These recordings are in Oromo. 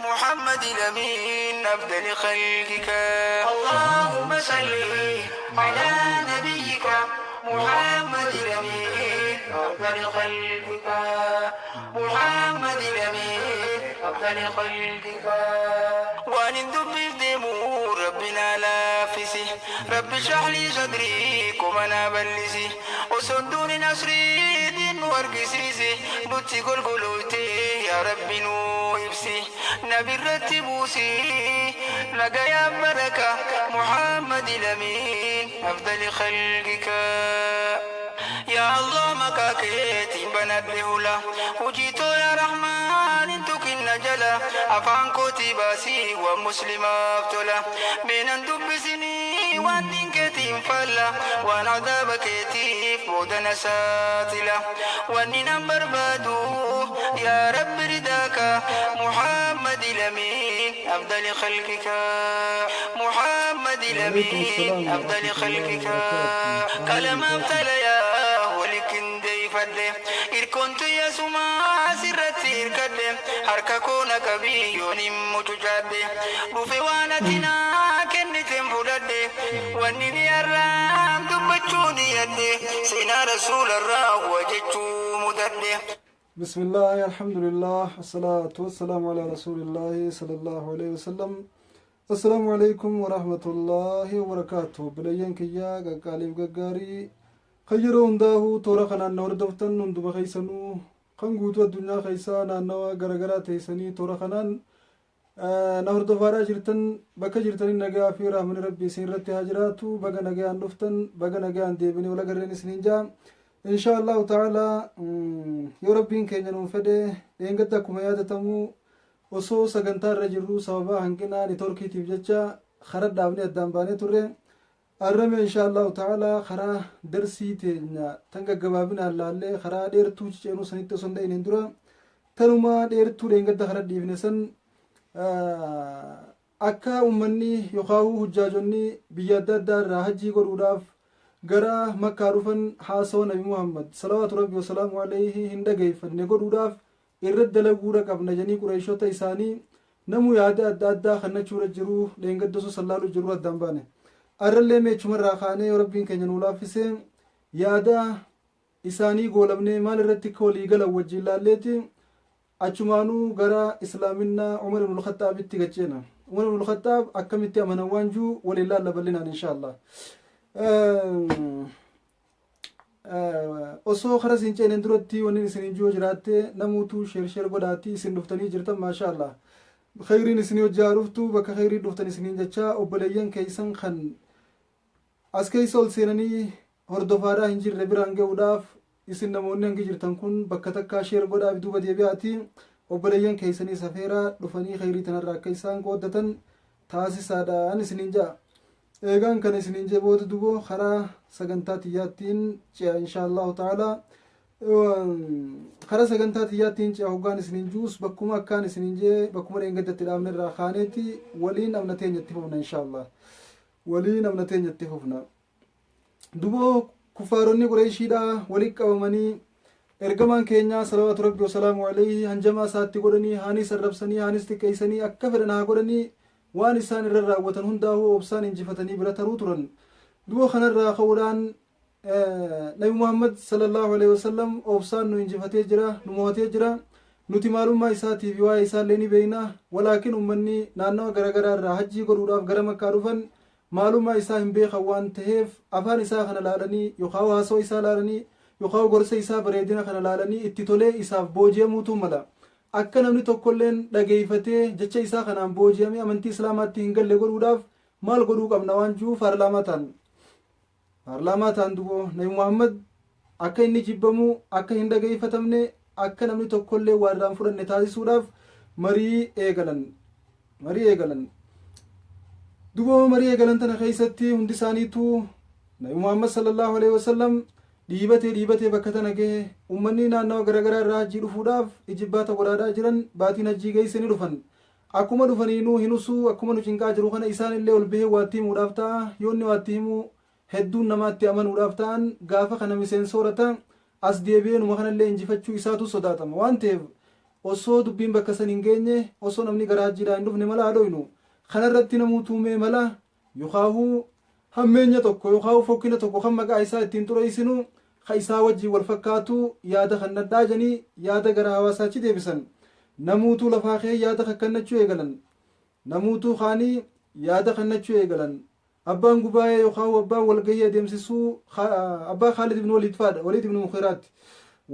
محمد الأمين أفضل خلقك اللهم صل على نبيك محمد الأمين أفضل خلقك محمد الأمين أفضل خلقك وأن دبر دمور ربنا لافسي رب اشرح لي صدري كمنا بلسي وصدور نصري دين ورقسيسي نتي كل قلوتي يا رب نويبسي نبي رتبوسي لقى يا بركة محمد الأمين أفضل خلقك يا الله مكاكيتي بنات بهلا وجيتو يا رحمن انتو كنا جلا أفان كوتي باسي ومسلمة أبتلا من اندب سني وان دين كتيم فلا وان عذاب كتيف بودنا ساتلا وان نمبر بادو يا رب رداك محمد الأمين أفضل خلقك محمد الأمين أفضل خلقك كلام ابتلى يا ولكن دي فده إركنت يا سما سرت إركده حرككونا كبيون متجده بفوانتنا كنتم فلده ونني الرام دبتوني يده سينا رسول الله وجدتو مدده بسم الله الحمد لله الصلاة والسلام على رسول الله صلى الله عليه وسلم السلام عليكم ورحمة الله وبركاته بلين كيا قاليب قاري خيرون داهو تورا خنا نور دفتن نندو بخيسنو خنقوتو الدنيا خيسان نوا غرغرا تيسني تورا خنان نور دفارا جرتن بكا جرتن نغا في رحمن ربي سيرتي هاجراتو بغا نغا دفتن بغا نغا ديبني ولا غرين سنينجا إن شاء الله تعالى يا ربين كينيا نفده ينقدر كم يادتمو وصو سجنتار رجلو سببا هنكنا نتوركي تبجتشا خرد دابني الدنباني توري الرمي إن شاء الله تعالى خرا درسي تينا تنقى قبابنا اللي خرا دير توجي جنو سنيت سندين هندرا تنما دير تو ينقدر خرد ديبنسن أكا أمني يخاو حجاجوني بيادة دار راهجي قروداف غرا مكارفن حاسو نبي محمد صلوات ربي وسلام عليه هندغيفن نغوداف irra dalaguura qabna janii qurayshoota isaanii namu yaada adda addaa kannachuura jiru dheengaddosu sallaalu jiru addaan baane arrallee meechumarraa kaanee yoo rabbiin keenya nuu laaffise yaada isaanii goolabnee maal irratti akka walii galan wajjin laalleeti achumaanuu gara islaaminaa umar ibnul khaxaabitti gacheena umar ibnul khaxaab akkamitti amanan waanjuu waliin laalla bal'inaan inshaallah osoo khara sincheen duratti wonni isin juu jiraatte namuutu sheer godhaati isin dhuftanii jirtan maashaallah khayriin isin hojjaaruftu bakka khayrii dhuftan isin jecha obboleeyyan keeysan kan as keeysa ol seenanii hordofaadhaa hin jirre biraan ga'uudhaaf isin namoonni hangi jirtan kun bakka takkaa sheer godhaaf duuba deebi'aati obboleeyyan keeysanii safeeraa dhufanii khayrii tanarraa akka isaan qooddatan taasisaadhaan isinin ja'a eegaan kan isinin jeboota dubo karaa sagantaa xiyyaattiin ci'a inshaallahu ta'ala karaa sagantaa xiyyaattiin ci'a hoggaan isinin juus bakkuma akkaan isinin jee bakkuma dheengaddatti dhaabne irraa kaaneeti waliin amnateenyatti fufna inshaallah waliin amnateenyatti fufna dubo kufaaronni qureeshiidha walitti qabamanii ergamaan keenya salawaatu rabbi wasalaamu alayhi hanjamaa isaatti godhanii haanis arrabsanii haanis xiqqeeysanii akka fedhan haa godhanii waan isaan irra raawwatan hundaa'uu obsaan injifatanii bira taruu turan duba kanarraa ka'uudhaan nabi muhammad sallallahu alaihi wasallam obsaan nu injifatee jira nu mo'atee jira nuti maalummaa isaatiif waa'ee isaallee ni beeyna walaakin ummanni naannawa garagaraa irraa hajjii godhuudhaaf gara makkaa dhufan maalummaa isaa hin beekan waan ta'eef afaan isaa kana laalanii yookaan haasoo isaa laalanii yookaan gorsa isaa bareedina kana laalanii itti tolee isaaf booji'amuutu mala akka namni tokkolleen dhageeyfatee jecha isaa kanaan booji'amee amantii islaamaatti hin galle godhuudhaaf maal godhuu qabna waan jiru paarlaamaa ta'an dubo nabi muhammad akka inni jibbamu akka hin dhageeyfatamne akka namni tokkollee waarraan fudhanne taasisuudhaaf marii eegalan dubo marii eegalan tana keessatti hundi isaaniitu nabi muhammad sallallahu alaihi wasallam dhiibatee bakka tana gahe ummanni naannawa garagaraa irraa hajjii dhufuudhaaf ijibbaata godhaadhaa jiran baatiin hajjii geessanii dhufan akkuma dhufaniinuu hinusuu akkuma nu cinqaa jiru kana isaan illee ol bahee waatti himuudhaaf ta'a yoonni waatti himuu hedduun namaatti amanuudhaaf ta'an gaafa kana miseensoorata as deebi'ee numa kanallee injifachuu isaatu sodaatama waan ta'eef osoo dubbiin bakka san hin geenye osoo namni gara hajjiidhaa hin dhufne mala haadhoynu kanarratti namuu tuumee mala yookaahuu hammeenya tokko yookaahuu fokkina tokko kan maqaa isaa ittiin xureessinu ka isaa wajjin wal fakkaatu yaada kannadhaa janii yaada gara hawaasaatti deebisan namuutuu lafaa kee yaada kakkannachuu eegalan namuutuu kaanii yaada kannachuu eegalan abbaan gubaa'ee yookaan abbaan walgahii adeemsisuu abbaa Khaalid ibn Waliid faadha Waliid ibn Mughiraatti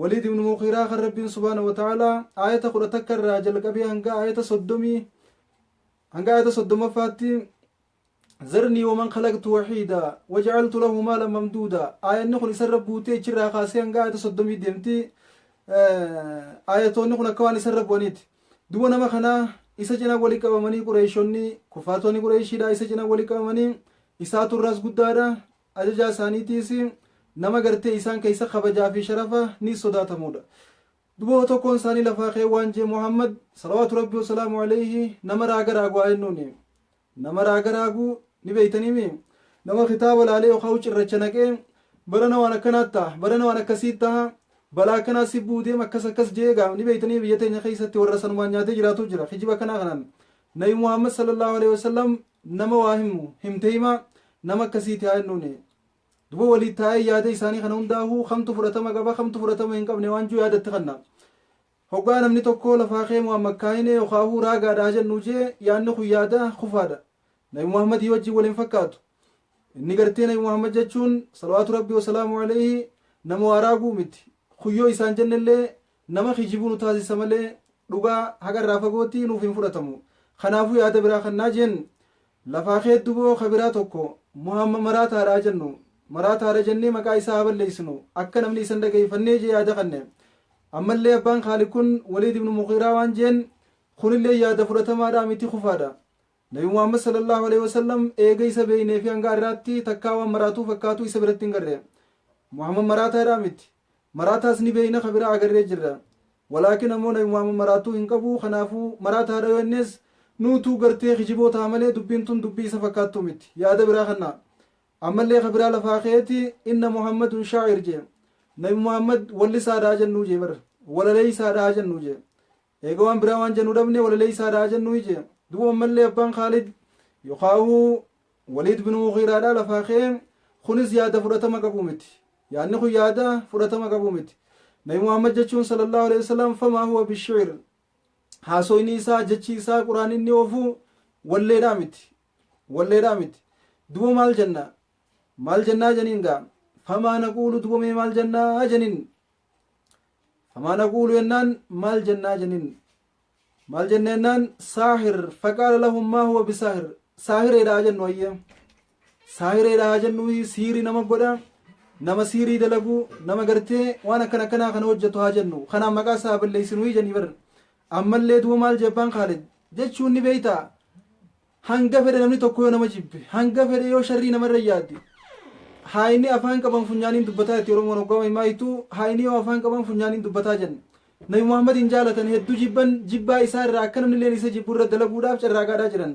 Waliid ibn Mughiraa kan rabbiin subhaanahu wa ta'aalaa aayata 11 irraa jalqabee hanga aayata 30 zarnii waman khalaqtu wahiida waja'altu lahu maalan mamduuda aayanni kun isarra buutee achirraa kaasee hanga aayata 30 deemti aayatoonni kun akka waan isarra bu'aniiti duba nama kanaa isa jina walii qabamanii Qureeshonni kufaatonni Qureeshiidha isa jina walii qabamanii isaatu irraas guddaadha ajajaa isaaniitiis nama gartee isaan keessa kabajaa fi sharafa ni sodaatamuudha duba tokkoon isaanii lafaa kee waan jee Muhammad salawaatu rabbii wasalaamu alayhi nama raaga raagu aayennuuni nama raaga raagu ni beeytaniimi nama kitaaba laalee yookaan cirracha naqee barana waan akkanaatti barana waan akkasii taha balaa kanaa si buudeem akkas jeegaa ni beeytanii biyya teenya keessatti warra sanumaan nyaatee jiraatu jira kijiba kanaa kanaan nabi Muhammad sallallahu alaihi wasallam nama waa himte hima nama akkasiiti aayennuuni duba walii taa'ee yaada isaanii kana hundaa'uu kamtu fudhatama qaba kamtu fudhatama hin qabne waan juu yaadatti kanna hoggaa namni tokko lafaa kee Muhammad kaayine yookaahuu raagaadhaa jennu jee yaadni kun yaada kufaadha nabi Muhammadii wajjin waliin fakkaatu inni gartee nabi Muhammad jechuun salawaatu rabbii wasalaamu alayhi nama waa raaguu miti kuyyoo isaan jennellee nama kijibuu nu taasisa malee dhugaa hagarraa fagootti nuuf hin fudhatamu kanaafuu yaada biraa kannaa jeen lafaa kee duboo kabiraa tokko Muhammad maraataadhaa jennu maraataadha jennee maqaa isaa balleessinu akka namni isan dhageeffannee jee yaada kanne ammallee abbaan Khaalid kun Waliid ibn Mughiraa waan jeen kunillee yaada fudhatamaadhaa miti kufaadha nabi Muhammad sallallahu alaihi wasallam eega isa beeynee fi hanga irraatti takkaa waan maraatuu fakkaatu isa biratti hin garree Muhammad maraataadhaa miti maraataas ni beeyna kabiraa agarree jirra walaakin ammoo nabi Muhammad maraatuu hin qabu kanaafuu maraataadha yoo innes nuutuu gartee kijiboo ta'a malee dubbiin tun dubbii isa fakkaattu miti yaada biraa kannaa ammallee kabiraa lafaa keeti inna Muhammadun shaa'ir jee nabi Muhammad wallisaadhaa jennuu jee bar walaleeysaadhaa jennuu jee eega waan biraa waan jennu dhabne walaleeysaadhaa jennuu jee duba ammallee abbaan Khaalid yookaahuu Waliid bin Mughiraadhaa lafaa kee kunis yaada fudhatama qabu miti yaadni kun yaada fudhatama qabu miti nabi Muhammad jechuun sallallahu alaihi wasallam famaa huwa bishicr haasoyni isaa jechi isaa quraan inni oofu walleedhaa miti duba maal jennaa jeniin gaa famaa naquulu duba mee maal jennaa jeniin famaa naquulu yennaan maal jennaa jeniin maal jenna yennaan saahir faqaala lahum maa huwa bisaahir saahireedhaa jennu ayye saahireedhaa jennu siiri nama godha nama siirii dalagu nama gartee waan akkanaa kana hojjetu haa jennu kanaan maqaa isaa balleessinuu jennii bar ammallee duba maal jebbaan Khaalid jechuun ni beeytaa hanga fedhe namni tokko yoo nama jibbe hanga fedhe yoo sharrii namarra yaaddi haayini afaan qaban funyaaniin dubbataa itti Oromoon hoggaama himaayitu haayini yoo afaan qaban funyaaniin dubbataa jenna nabi Muhammad hin jaalatan hedduu jibbaa isaa irraa akka namni illeen isa jibbu irra dalaguudhaaf carraaqaadhaa jiran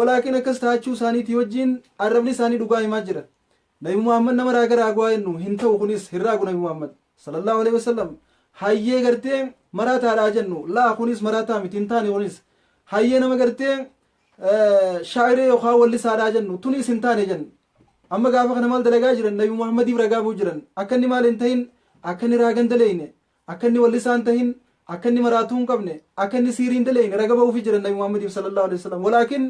walaakin akkas taachuu isaaniitii wajjiin arrabni isaanii dhugaa himaa jira nabi Muhammad nama raaga raaguu jennu hin ta'u kunis hin raagu nabi Muhammad sallallahu alaihi wasallam hayyee gartee maraataadhaa jennu laa kunis maraataa miti hin taane kunis hayyee nama gartee shaa'iree yookaan wallisaadhaa jennu tunis hin taane jennu amma gaafa kana maal dalagaa jiran nabi Muhammadiif ragaa bu'u jiran akka inni maal hin tahin akka inni raagan daleeyne akka inni wallisaan tahin akka inni maraatuu hin qabne akka inni siiriin daleeyne raga ba'uufi jiran nabi Muhammadiif sallallahu alaihi wasallam walaakin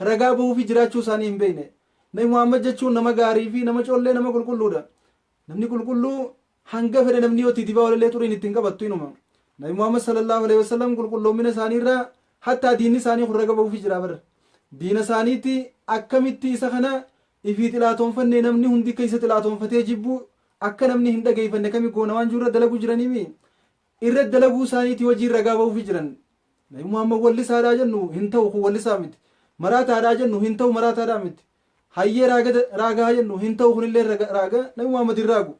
ragaa ba'uufi jiraachuu isaanii hin beeyne nabi Muhammad jechuun nama gaarii fi nama collee nama qulqulluudha namni qulqulluu hanga fedhe namni yoo titibaa walillee xuriin ittiin qabattu inuma nabi Muhammad sallallahu alaihi wasallam qulqulloomina isaanii irraa hattaa diinni isaanii kun raga ba'uufi jira bara diina isaaniitti akkamitti isa kana ifii xilaatoonfanne namni hundi keessa xilaatoonfatee jibbu akka namni hin dhageeffanne kami goona waan jirra dalagu jiraniimi irra dalaguu isaaniitti wajjiin ragaa ba'uufi jiran nabi Muhammad wallisaadhaa jennu hin ta'u kun wallisaa miti maraataadhaa jennu hin ta'u maraataadhaa miti hayyee raagaa jennu hin ta'u kunillee raaga nabi Muhammad hin raagu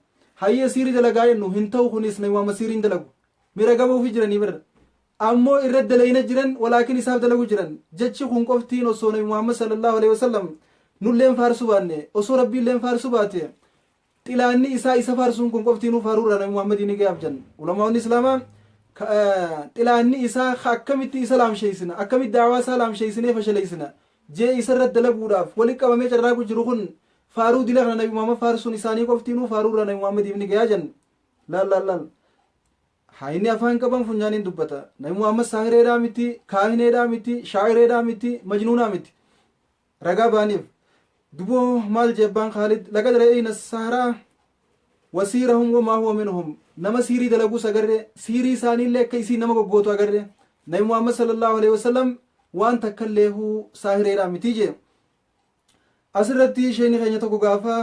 hayyee siirii dalagaa jennu hin ta'u kunis nabi Muhammad siiriin dalagu mi ragaa ba'uufi jiranii bara ammoo irra dalayna jiran walaakin isaaf dalagu jiran jechi kun qoftiin osoo nabi Muhammad sallallahu alaihi wasallam nulleen faarsu baanne osoo rabbiilleen faarsu baate xilaanni isaa isa faarsuun kun qoftiin faaruudha nabi Muhammad ni gaaf jan ulamaa'onni islaamaa xilaanni isaa akkamitti isa laamsheessina akkamitti daawaa isaa laamsheessinee fashaleessina jee isarratti dalaguudhaaf walitti qabamee carraaqu jiru kun faaruu dila kana nabi Muhammad faarsuun isaanii qoftiinuu faaruu irra nabi Muhammad ibni gayaa jan laal haini afaan qaban funyaaniin dubbata nabi Muhammad saahireedhaa miti kaahineedhaa miti shaa'ireedhaa miti majnuunaa miti ragaa baaniif duboo maal jebbaan Khaalid laqad ra'ayna sahraa wasiirahum wamaa huwa minhum nama siirii dalaguus agarre siirii isaaniillee akka isii nama goggootu agarre nabi Muhammad sallallahu alaihi wasallam waan takkalleehuu saahireedhaa miti jee asirratti sheeni keenya tokko gaafa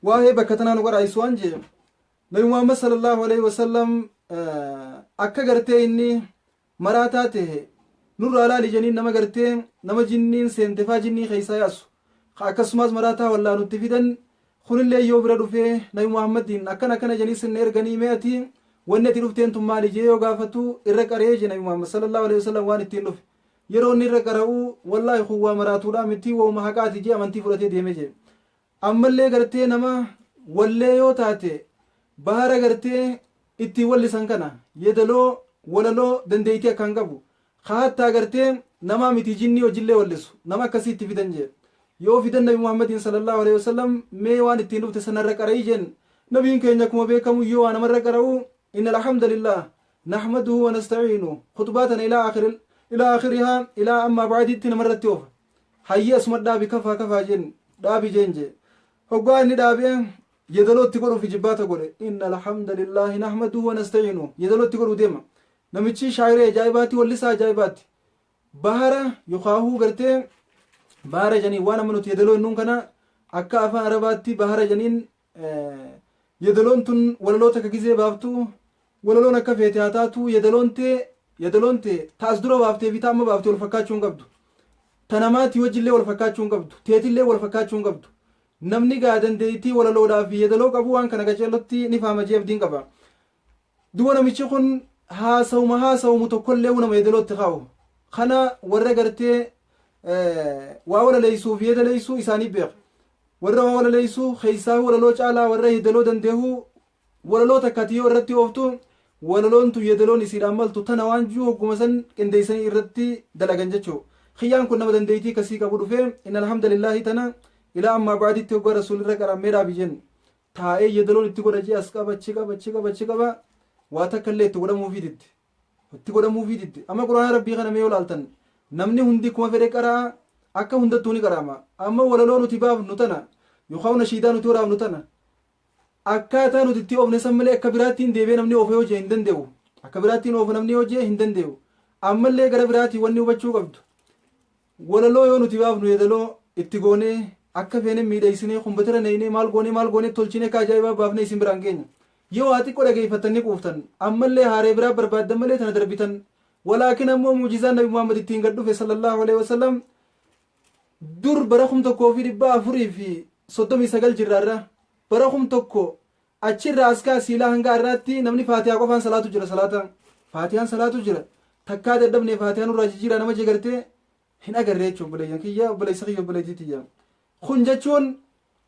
waa'ee bakka tanaa nu qaraa'isu waan jee nabi Muhammad sallallahu alaihi wasallam akka gartee inni maraataa ta'e nurraa laali jeniin nama gartee nama jinniin seentefaa jinnii keeysaa yaasu akkasumas maraataa wallaa nutti fidan kunillee yoo bira dhufee nabi Muhammadiin akkana janii sinna erganii me'ati wanni ati dhufteen tun maali jee yoo gaafatu irra qaree je nabi Muhammad sallallahu alaihi wasallam waan ittiin dhufe yeroo inni irra qara'u wallaahi kuwwaa maraatuudhaa miti wooma haqaati jee amantii fudhatee deeme je ammallee gartee nama wallee yoo taate bahara gartee itti wallisan kana yedaloo walaloo dandeeyti akkan qabu haattaa gartee nama miti jinnii hojillee wallisu nama akkasii itti fidan jee yoo fidan nabi Muhammadin sallallahu alaihi wasallam mee waan ittiin dhufte sanarra qara'ii jeen nabiin keenya kuma beekamu yoo waan namarra qara'u innal hamdalillah nahmaduhu wa nasta'iinu khutbaatan ila akhiriha ila amma ba'ditti namarratti oofa hayya asuma dhaabi kafaa jeen dhaabi jeen jee hoggaa inni dhaabee yedalootti godhuuf jibbaata godhe innal hamdalillahi nahmaduhu wa nasta'iinu yedalootti godhuu deema namichi shaayiree ajaa'ibaatti wallisaa ajaa'ibaatti bahara yukaahuu gartee bahara janiin waan amma nuti yedaloo innuun kana akka afaan arabaatti bahara janiin yedaloon tun walaloo takka gizee baaftu walaloon akka feete haa taatu yedaloonte taas dura baaftee bitaa amma baaftee wal fakkaachuu hin qabdu tanamaati wajjillee wal fakkaachuu hin qabdu teetillee wal fakkaachuu hin qabdu namni gaa dandeettii walaloodhaaf yedaloo qabu waan kana gaceellotti ni faama jee abdiin qaba duba namichi kun haasawumu tokkollee nama yedalootti qabu kana warra gartee waa walaleeysuuf yedaleeysuu isaanii beeka warra waa walaleeysuu keeysaa walaloo caalaa warra yedaloo dandeehuu walaloo takkati yoo irratti ooftu walaloontu yedaloon isiidhaan maltu tana waan juu hogguma san qindeeysanii irratti dalagan jechuu kiyyaan kun nama dandeeytii kasii qabu dhufee inna alhamdulillaahi tana ilaa ammaa baaditti hoggaa rasuulirra qaramee dhaabi jen taa'ee yedaloon itti godha jee as qaba achi qaba waa takkallee itti godhamuufii didde amma quraana rabbii kana mee yoo laaltan namni hundi kuma fedhe qaraa akka hundattuu ni qaraama amma walaloo nuti baafnu tana yookaan nashiidaa nuti waraabnu tana akkaataa nuti itti oofne san malee akka biraattiin deebee namni oofe hojii hin danda'u akka biraattiin oofe namni hojii hin danda'u ammallee gara biraatiin wanni hubachuu qabdu walaloo yoo nuti baafnu yedaloo itti goonee akka feene miidhaysinee kumbatira neeyne maal goone tolchine ka ajaa'ibaa baafne isin biraan keenya yoo waa xiqqoo dhageeffatanii quuftan ammallee haaree biraa barbaaddan malee tana darbitan walaakin ammoo muujizaan nabi Muhammad ittiin gad dhufe sallallahu alaihi wasallam dur bara 1439 jirraarra bara 1 achirraa askaa siilaa hanga irraatti namni faatihaa qofaan salaatu jira faatihaan salaatu jira takkaa dadhabne faatihaan irraa jijjiiraa nama jegartee hin agarree jechuun buleeyyan kiyya buleeysa kiyya buleeytitiyya kun jechuun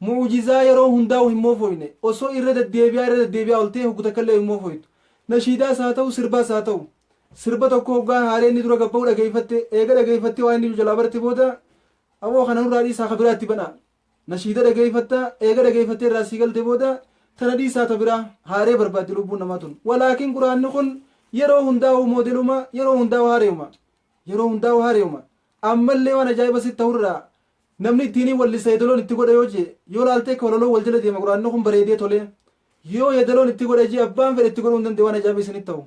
muujizaa yeroo hundaa'u hin moofoyne osoo irra deddeebi'aa oltee hoggu takkallee hin moofoytu nashiidaas haa ta'u sirbaas haa ta'u sirba tokko hoggaa haaree inni dura gabba'u dhageeffatte waan inni jalaa barte booda aboo kana nurraa dhiisaa ka biraatti bana nashiida dhageeffatte irraa sii galte booda tana dhiisaa ta biraa haaree barbaadde lubbuun namaa tun walaakin quraanni kun yeroo hundaa'u moodeluma yeroo hundaa'u haareuma ammallee waan ajaa'iba sitti ta'urraa namni ittiin wallisa yedaloon itti godha yoo jee yoo laaltee ka walaloo wal jala deema quraanni kun bareedee tole yoo yedaloon itti godha jee abbaan fedhe itti godhuu hin danda'u waan ajaa'iba isinitti ta'u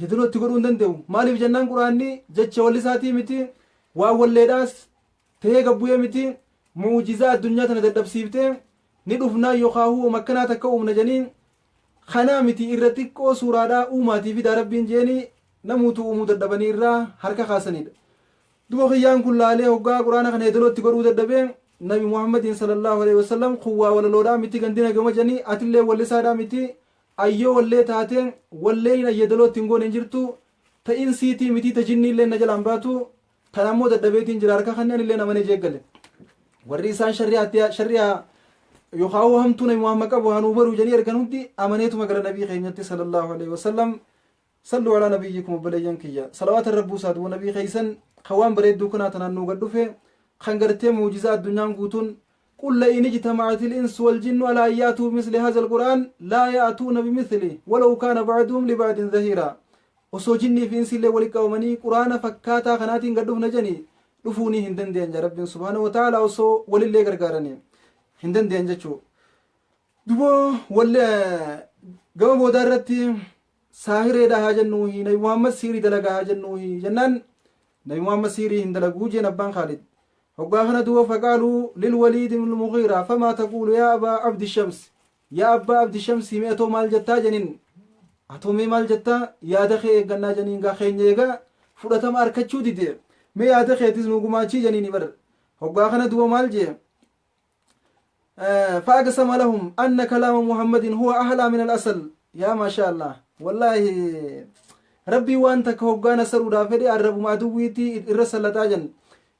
yedaloo itti godhuu hin danda'u maaliif jennaan quraanni jecha wallisaatii miti waan walleedhaas ta'ee gabbu'ee miti muujizaa addunyaa tana dadhabsiiftee ni dhufnaa yookaan makkanaa takka uumna janiin kanaa miti irra xiqqoo suuraadhaa uumaatii fi daarabbiin jeeni namuutu uumuu dadhabanii irraa harka kaasanidha duba kiyyaan kun laalee hoggaa quraana kana yedaloo itti godhuu dadhabee nabi Muhammadin sallallahu alaihi wasallam kuwwaa walaloodhaa miti gandina gama janii atillee wallisaadhaa miti ayyoo wallee taateen wallee yedaloo ittiin goone hin jirtu ta'in siitii miti ta jinniillee na jalaan baatu tan ammoo dadhabeetiin jira harka kanneen illee namani jeeggale warri isaan shari'aa yookaan hamtuu nabi Muhammad qabu hanuu baruu janii ergan hundi amaneetuma gara nabii keenyatti sallallahu alaihi wasallam صلوا على نبيكم وبليان كيا صلوات الرب وصاد ونبي خيسن خوان بريدو كنا تنانو قدوفه خنقرتي معجزات الدنيا قوتون قل لئن اجتمعت الإنس والجن على أن يأتوا بمثل هذا القرآن لا يأتون بمثله ولو كان بعضهم لبعض ظهيرا osoo jinnii fi insillee walitti qabamanii quraana fakkaataa kanaatiin gad dhufna janii dhufuunii hin dandeenye rabbiin subhaanahu wa ta'ala osoo walillee gargaaranii hin dandeenye jechuu duboo walle gama boodaa irratti saahireedha haa jennuuhi nabi muhammad siirii dalagaa haa jennuuhi jennaan nabi muhammad siirii hin dalaguu jeen abbaan khaalid hoggaa kana duba faqaaluu lilwaliid ibn al-mughiira famaa taquulu yaa abaa abdi shams yaa abbaa abdi shams himee atoo maal jettaa jeniin atoo mee maal jettaa yaada kee eeggannaa jeniin gaa keenya eegaa fudhatama arkachuu dide mee yaada keetis nu gumaachii jeniini bar hoggaa kana duba maal jee فأقسم لهم أن كلام محمد هو أحلى من الأصل يا ما شاء الله والله ربي وانت كهوغانا سرودا فدي الرب ما دويتي الرسل تاجن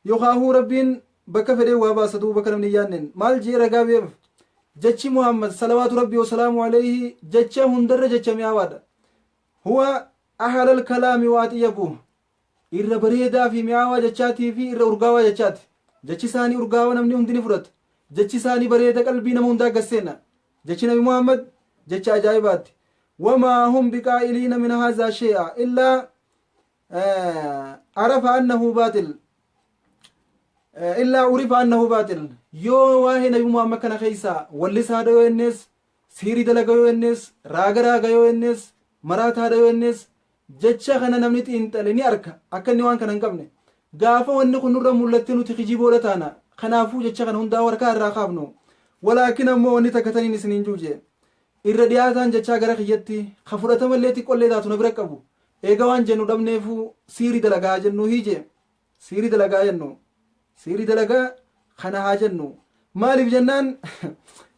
يخاهو ربين بكفري واباسدو بكرم نيانن مال جي رقابيف جتش محمد صلوات ربي وسلام عليه جتش هندر جتش مياواد هو أحلى الكلام واتيبوه إر بريدا في مياوا جتشاتي في إر أرقاوا جتشات جتش ساني أرقاوا نمني هندني فرط جتش ساني بريدا قلبي نموندا قسينا جتش نبي محمد جتش عجائبات وما هم بقائلين من هذا شيئا إلا عرف أنه باطل إلا عرف أنه باطل يو واهي نبي محمد كان خيسا واللس هذا يو الناس سيري دلقا يو الناس راقا يو الناس مرات هذا يو الناس جتش خنا نمنيت انتلني أركا أكني وان كان نقبني قافا وانكو نرى ملتنو تخجيبو لتانا خنافو جتش خنا هندا وركا الراقابنو ولكن أمو ونتكتني نسنين جوجي irra dhiyaataan jechaa gara kiyyatti kafudhatamallee xiqqollee taatu na bira qabu eega waan jennu dhabneefu siirii dalagaa jennu hiije siirii dalagaa jennu siirii dalagaa kana haa jennu maaliif jennaan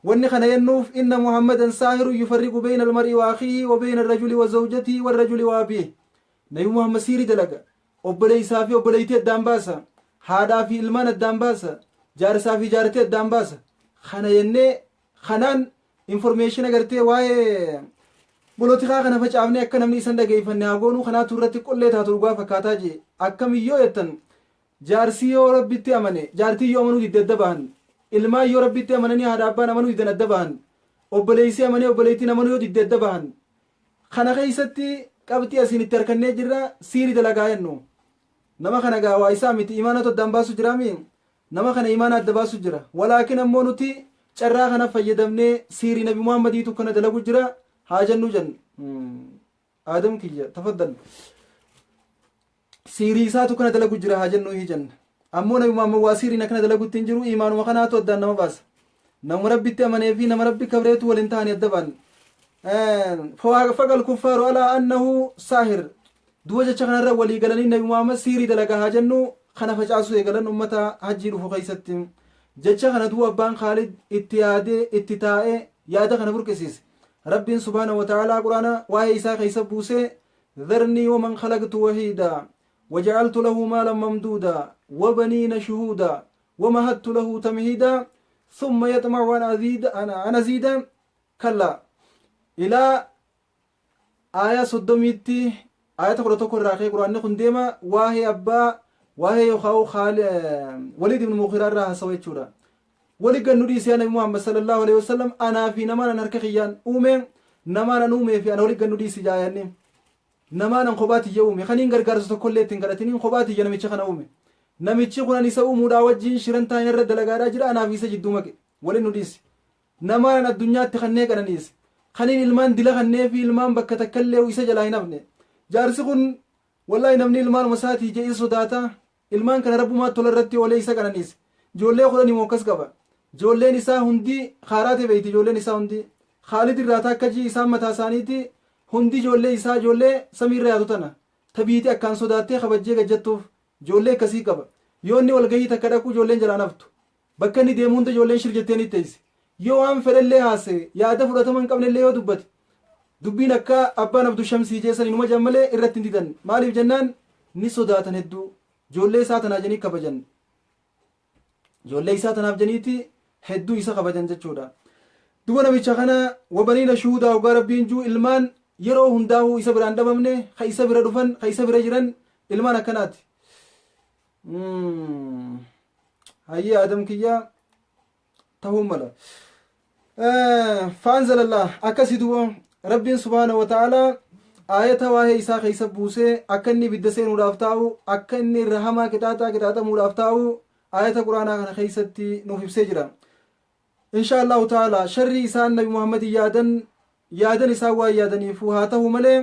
wanni kana jennuuf inna muhammadan saahiru yufarriqu bayna almar'i wa akhihi wa bayna arrajuli wa zawjatihi warrajuli wa abiihi nabi muhammad siirii dalaga obboleeysaa fi obboleeytii addaan baasa haadhaa fi ilmaan addaan baasa jaarsaa fi jaartii addaan baasa kana jennee kanaan information agartee waa'ee bolotikaa kana facaafne akka namni isan dhageeffanne haa goonu kanaatu irratti qollee taatu dhugaa fakkaataa jee akkamiyyoo jettan jaarsii yoo rabbitti amane jaartii yoo amanuu didde adda bahan ilmaan yoo rabbitti amananii haadha abbaan amanuu diddan adda bahan obboleessii amanee obboleettiin amanuu yoo didde adda bahan kana keessatti qabxii asiin itti harkannee jirra siirii dalagaa jennu nama kana gaa waa isaa miti imaanatu addaan baasu jiraami nama kana imaana adda baasu jira walaakin ammoo nuti carraa kana fayyadamnee siirii nabi muhammadiitu kana dalagu jira haa jennu jen aadam kiyya tafaddal siirii isaatu kana dalagu jira haa jennu hijan ammoo nabi muhammad waa siiriin akkana dalagutti hin jiru imaanuma kanaatu addaan nama baasa nama rabbitti amanee fi nama rabbi kabreetu waliin ta'anii adda ba'an faqal kuffaaru alaa annahu saahir duba jecha kanarra walii galanii nabi muhammad siirii dalagaa haa jennu kana facaasuu eegalan ummata hajjii dhufu keessatti jecha kana duba abbaan khaalid itti yaadee itti taa'ee yaada kana burqisiise rabbiin subhaanahu wa ta'aalaa quraana waa'ee isaa keessa buusee dharnii waman khalaqtu wahiida وجعلت له مالا ممدودا وبنين شهودا ومهدت له تمهيدا ثم يطمع أن أزيد كلا إلى آية صدميتي آية قرأتك الراقي قرآن نكون ديما واهي أبا واهي يخاو وليد بن مغيران راها سويت شورا ولي قال نودي سيانا محمد صلى الله عليه وسلم أنا في نمانا نركخيان أومين نمانا نومي في أنا ولي قال نودي سجاياني نمانا خباتي يومي خنين غرغرز تكلت تنغرتنين خباتي جنميتش خنا أومي نميتش خنا نساو مودا وجين شرنتان يرد لغارا جرا أنا في سجد دومك ولي نوديس نمانا الدنيا تخنيك أنا نيس خنين المان دلا خنيه في المان بك تكلي ويسجل هاي نبني جارسكن والله نمني المان مساتي جي صداتا المان كان رب ما تولرتي وليس كان نيس جولي خدني موكس قبا جولي نساء هندي خارات بيتي جولي نساء هندي خالد الراتا كجي إسام متاسانيتي هندي جولي إساء جولي سمير رياضو تنا تبيتي أكان صداتي خبجي گجتوف جولي كسي قبا يوني والغي تكدكو جولي جلا نفتو بكني ديمون دا جولي شرجتيني تيس يو عم فرلي هاسي يادا فرطمان قبل اللي يو دبت دبين أكا أبان عبدو شمسي جيسان إنما جمالي إرتين ديدن مالي جنان ni sodaatan hedduu ijoollee isaa tanaaf janii kabajan ijoollee isaa tanaaf janiiti hedduu isa kabajan jechuudha duba namicha kana wabaniina shuhudaa ogaa rabbiin juu ilmaan yeroo hundaa'uu isa biraan dhabamne ka isa bira dhufan ka isa bira jiran ilmaan akkanaati. hayyee adam kiyya tahuu mala. faanzalallah akkasii duba rabbiin subhaanahu wa ta'aalaa ayata waa'ee isaa keessa buusee akka inni ibidda seenuudhaaf taa'u akka inni irra hamaa qixaaxamuudhaaf taa'u ayata quraanaa kana keessatti nuuf ibsee jira. insha allahu ta'ala sharri isaan nabi muhammad yaadan isaan waan yaadaniifu haa ta'u malee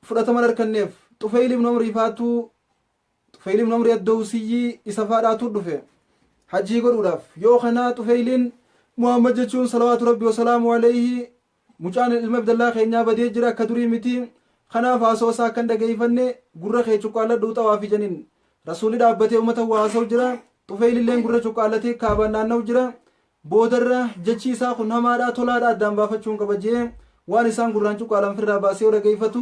fudhataman harkanneef Tufayl ibn Amr ad-Dawsiyyi isa faadhaatu dhufe hajjii godhuudhaaf. yoo kana Tufayliin muhammad jechuun salawaatu rabbi wasalaamu alayhi mucaan ilma abdallaa keenyaa badee jira akka durii miti, kanaaf haasoo isaa akkan dhageeyfanne gurra kee cuqqaalladhuu xawaafii janiin rasuulli dhaabbatee uummata haasa'u jira. Tufeylilleen gurra cuqqaallatee kaabaan naanna'u jira. boodarra jechi isaa kun hamaadhaa tolaadhaa addaan baafachuun qaba jee waan isaan gurraan cuqqaalan firraa baasee yoo dhageeyfatu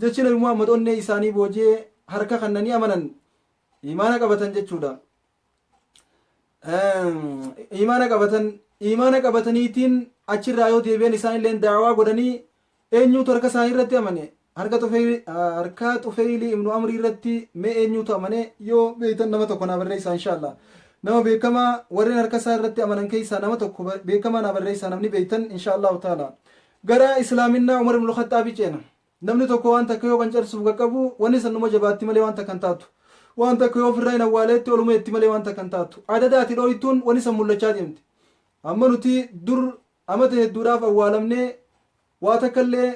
jechi nabi muhammad onnee isaanii boojee harka kannanii amanan imaana qabatan jechuudha. imaana qabataniitiin achirraa yoo deebi'an isaan illee daawaa godhanii eenyuutu harka isaanii irratti amane harka Tufayli ibnu Amri irratti mee eenyuutu amane yoo beektan nama tokko naa barreessaa inshaallah. nama beekamaa warreen harka isaa irratti amanan keessaa nama tokko beekamaa naa barreessaa namni beektan inshaallahu taala. gara islaaminaa Umar ibn Khattaab ceena. namni tokko waan takka yoo qancarsuuf qaqqabu wanni sannuma jabaatti malee waan takka hin taatu. waan takka yoo ofirraa hin awwaaleetti olumeetti malee waan takka hin taatu. adadaati dhooytuun wanni san mul'achaa deemti. amma nuti dur amata hedduudhaaf awwaalamnee waa takkallee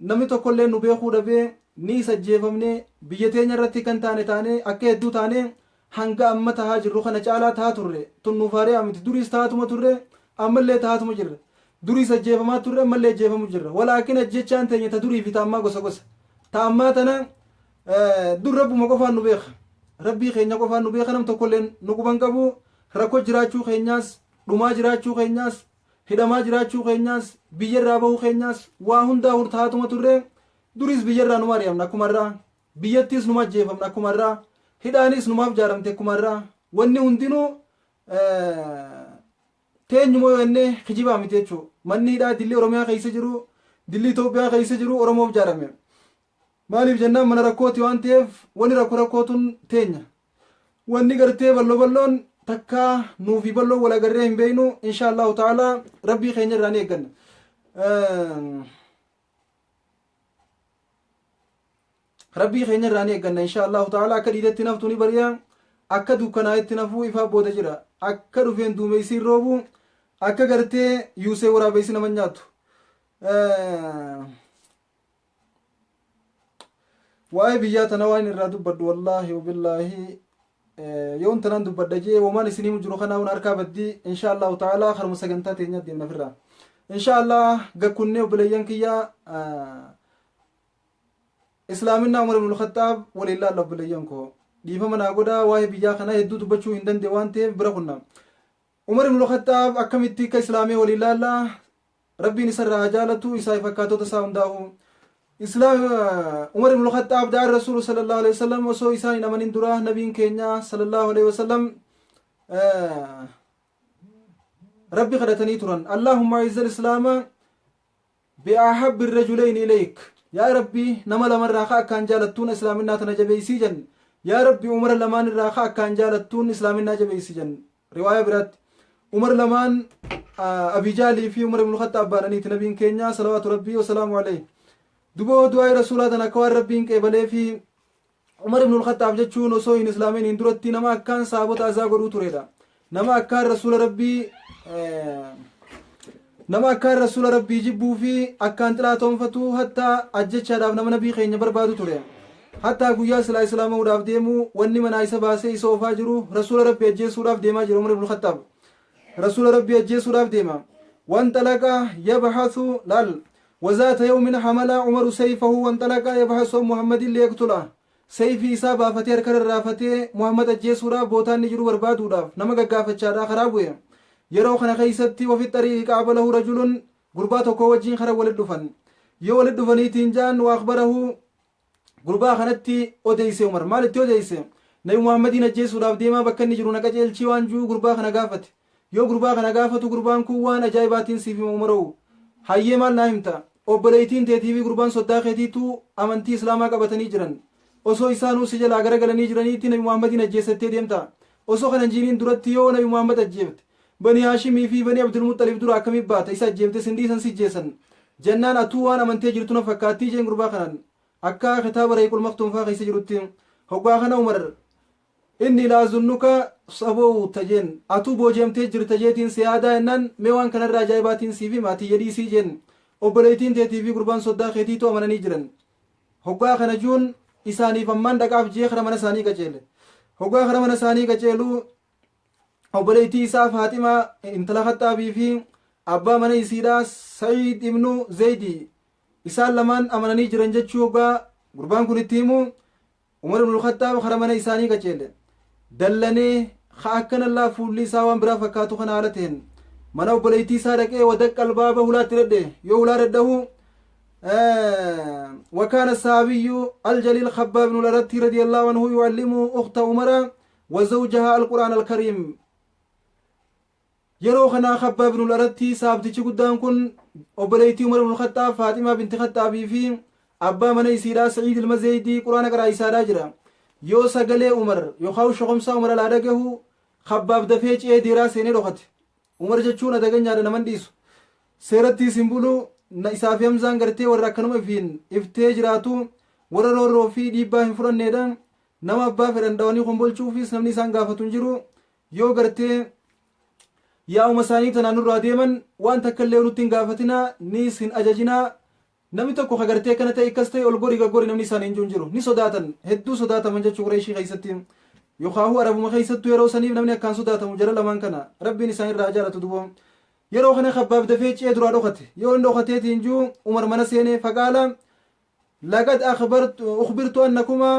namni tokkollee nu beekuu dhabee ni sajjeefamnee biyya teenya irratti kan taane akka hedduu taane hanga amma tahaa jirru kana caalaa tahaa turre tunnuufaaree amiti. duriis taatuma turre ammallee taatuma jirre. durii sajjeefamaa turre ammallee jeefamu jirra. walaakin ajjechaan teenya ta durii fi ta ammaa gosa gosa. ta ammaa tana dur rabbuma qofaan nu beeka. rabbii keenya qofaan nu beeka. nam tokkollee nu quban qabu. rakkoo jiraachuu keenyaas dhumaa jiraachuu keenyaas hidhamaa jiraachuu keenyaas biyyarraa bahuu keenyaas waa hundaa hurtaatuma turre. duris biyyarraa numa ari'amna akkumarraa, biyyattis numa ajjeefamna akkumarraa, hidhaanis numaaf jaaramte akkumarraa. wanni hundinuu teenyuma yoo jenne kijibaa miti jechuudha. manni hidhaa dilli oromiyaa keessa jiru, dilli Itoophiyaa keessa jiru oromoof jaarame. maaliif jennaan mana rakkooti waan ta'eef wanni rakkootuun teenya. wanni gartee balloon takka nuufi balloo wal agarree hin beeynu inshaallahu ta'ala rabbii keenya irraa ni eegganna. rabbii keenya irraa ni eegganna inshaallahu ta'ala. akka dhiidetti naftu ni bari'a, akka dukkanaa'itti nafuu ifaa booda jira, akka dhufeen duumeysiin roobu, akka gartee yuusee waraabeysi nama nyaatu. waa'ee biyyaa tana waan irraa dubbadhu wallaahi wabillaahi yoon tanan dubbadha jee womaan isiniimu jiru kanaa hun harkaa baddii inshaallahu ta'ala haruma sagantaa teenya deemna firraa inshaallah. gakkunnee obboleeyyan kiyya islaaminaa Umar ibn Khattaab waliin laalla obboleeyyan koo dhiifama naa godhaa. waa'ee biyyaa kanaa hedduu dubbachuu hin danda'e waan ta'eef bira kunna. Umar ibn Khattaab akkamitti akka islaamee waliin laalla rabbiin isarraa jaalatu isaa fakkaatota isaa hundaa'u. Umar ibn Khattaab da'an rasuulu sallallahu alaihi wasallam osoo isaan hin amanin dura nabiin keenya sallallahu alaihi wasallam rabbi kadhatanii turan. allahumma izzal islaama bi'ahabbi rajulayn ilayk. yaa rabbi nama lamarraa ka akkaan jaalattuun islaaminaa tana jabeeysii jan. yaa rabbi umar lamaan irraa ka akkaan jaalattuun islaaminaa jabeeysii jan. riwaaya biraatti umar lamaan abijaalii fi Umar ibn Khattaab baananiiti nabiin keenya salawaatu rabbii wasalaamu alaihi. duboo du'aa rasuulaa tan akka waan rabbiin qeebalee fi Umar ibn Khattaab jechuun osoo hin islaamin hin duratti nama akkaan saabota azaa godhuu turedha. nama akkaan rasuula rabbii jibbuu fi akkaan xilaatoonfatu hatta ajjechaadhaaf nama nabii keenya barbaadu ture. hatta guyyaa silaa islaamaudhaaf deemu wanni manaa isa baasee isa oofaa jiru rasuula rabbii ajjeesuudhaaf deemaa jira. Umar ibn Khattaab rasuula rabbii ajjeesuudhaaf deema. وانطلق يبحث وذات يوم حمل عمر سيفه وانطلق يبحث محمد ليقتله. سيفي إصابة فتير كرر رافتي محمد الجيسورا بوتان نجرو بربادو راف نما غافچا خرابوي يرو خنا خيستي وفي الطريق قابله رجل غرباتو كو وجين خرا ولد دفن يو ولد دفني تنجان واخبره غربا خنتي اوديسي عمر مالتي اوديسي نبي محمد الجيسورا ديما بكن نجرو نقجلچي وانجو غربا خنا غافت يو غربا خنا غافتو غربان كو وان اجايباتين سيفي عمرو حي مال نايمتا obboleeytiin teetii fi gurbaan soddaa keetiitu amantii islaamaa qabatanii jiran osoo isaanuu si jalaa garagalanii jiraniitti nabi muhammadiin ajjeessattee deemta osoo kana jiiniin duratti yoo nabi muhammad ajjeefte bani haashimii fi bani abdulmuxalib dura akkamitti baata isa ajjeefte sindiisan si jeessan jennaan atuu waan amantee jirtu na fakkaattii jeen gurbaa kanaan akka kitaaba reequl maktuum keessa jirutti hoggaa kana umar inni laazunnuka saboo tajeen atuu booji'amtee jirta jeetiin siyaadaa ennaan mee waan kanarraa ajaa'ibaatiin siifi maatii jedhii sii jeen obboleeytiin teetii fi gurbaan soddaa keetiitu amananii jiran hoggaa kana juun isaaniif ammaan dhaqaaf jee kara mana isaanii qaceele hoggaa kara mana isaanii qaceeluu obboleeytii isaa faaximaa intala khaxaabii fi abbaa mana isiidhaa sa'iid ibnu zaydi isaan lamaan amananii jiran jechuu hoggaa gurbaan kun itti himu umar ibnul khaxaab kara mana isaanii qaceele dallanee akkanallaa fuulli isaa waan biraa fakkaatu kana haala ta'een mana obboleeytii isaa dhaqee wadaqqa albaaba hulaatti dhadhe yoo hulaa dadhahu وكان الصحابي الجليل خباب بن الأرت رضي الله عنه يعلم أخت عمر وزوجها القرآن الكريم yeroo kana خباب بن الأرت saabtichi guddaan kun obboleeytii umar ibn khaxaab faaximaa binti khaxaabii fi abbaa mana isiidhaa sa'iid ilma zeydii quraana qaraa isaadhaa jira yoo sagalee umar yookaan shoqomsaa umar alaa dhagahu khabbaab dafee ci'ee diiraa seenee dhokate umar jechuun adaganyaadha naman dhiisu seeratti isin bulu isaa fi hamzaan gartee warra akkanuma ifiin iftee jiraatu warra roorroo fi dhiibbaa hin fudhanneedha nama abbaa fedhan dhawanii kombolchuufis namni isaan gaafatu hin jiru yoo gartee yaa'uma isaanii tanaan nurraa deeman waan takka illee nutti hin gaafatinaa nis hin ajajinaa namni tokko kagartee kana ta'e akkas ta'e ol gori gaggori namni isaanii hin jiru ni sodaatan hedduu sodaataman jechuu qureeshii keessatti yookaan arabuma keessattuu yeroo saniif namni akkaan sodaatamu jara lamaan kana rabbiin isaan irraa jaalatu dubo yeroo kana khabbaab dafee ci'ee duraa dhokate yoo hin dhokateetiin juu umar mana seenee faqaala laqad ukhbirtu annakuma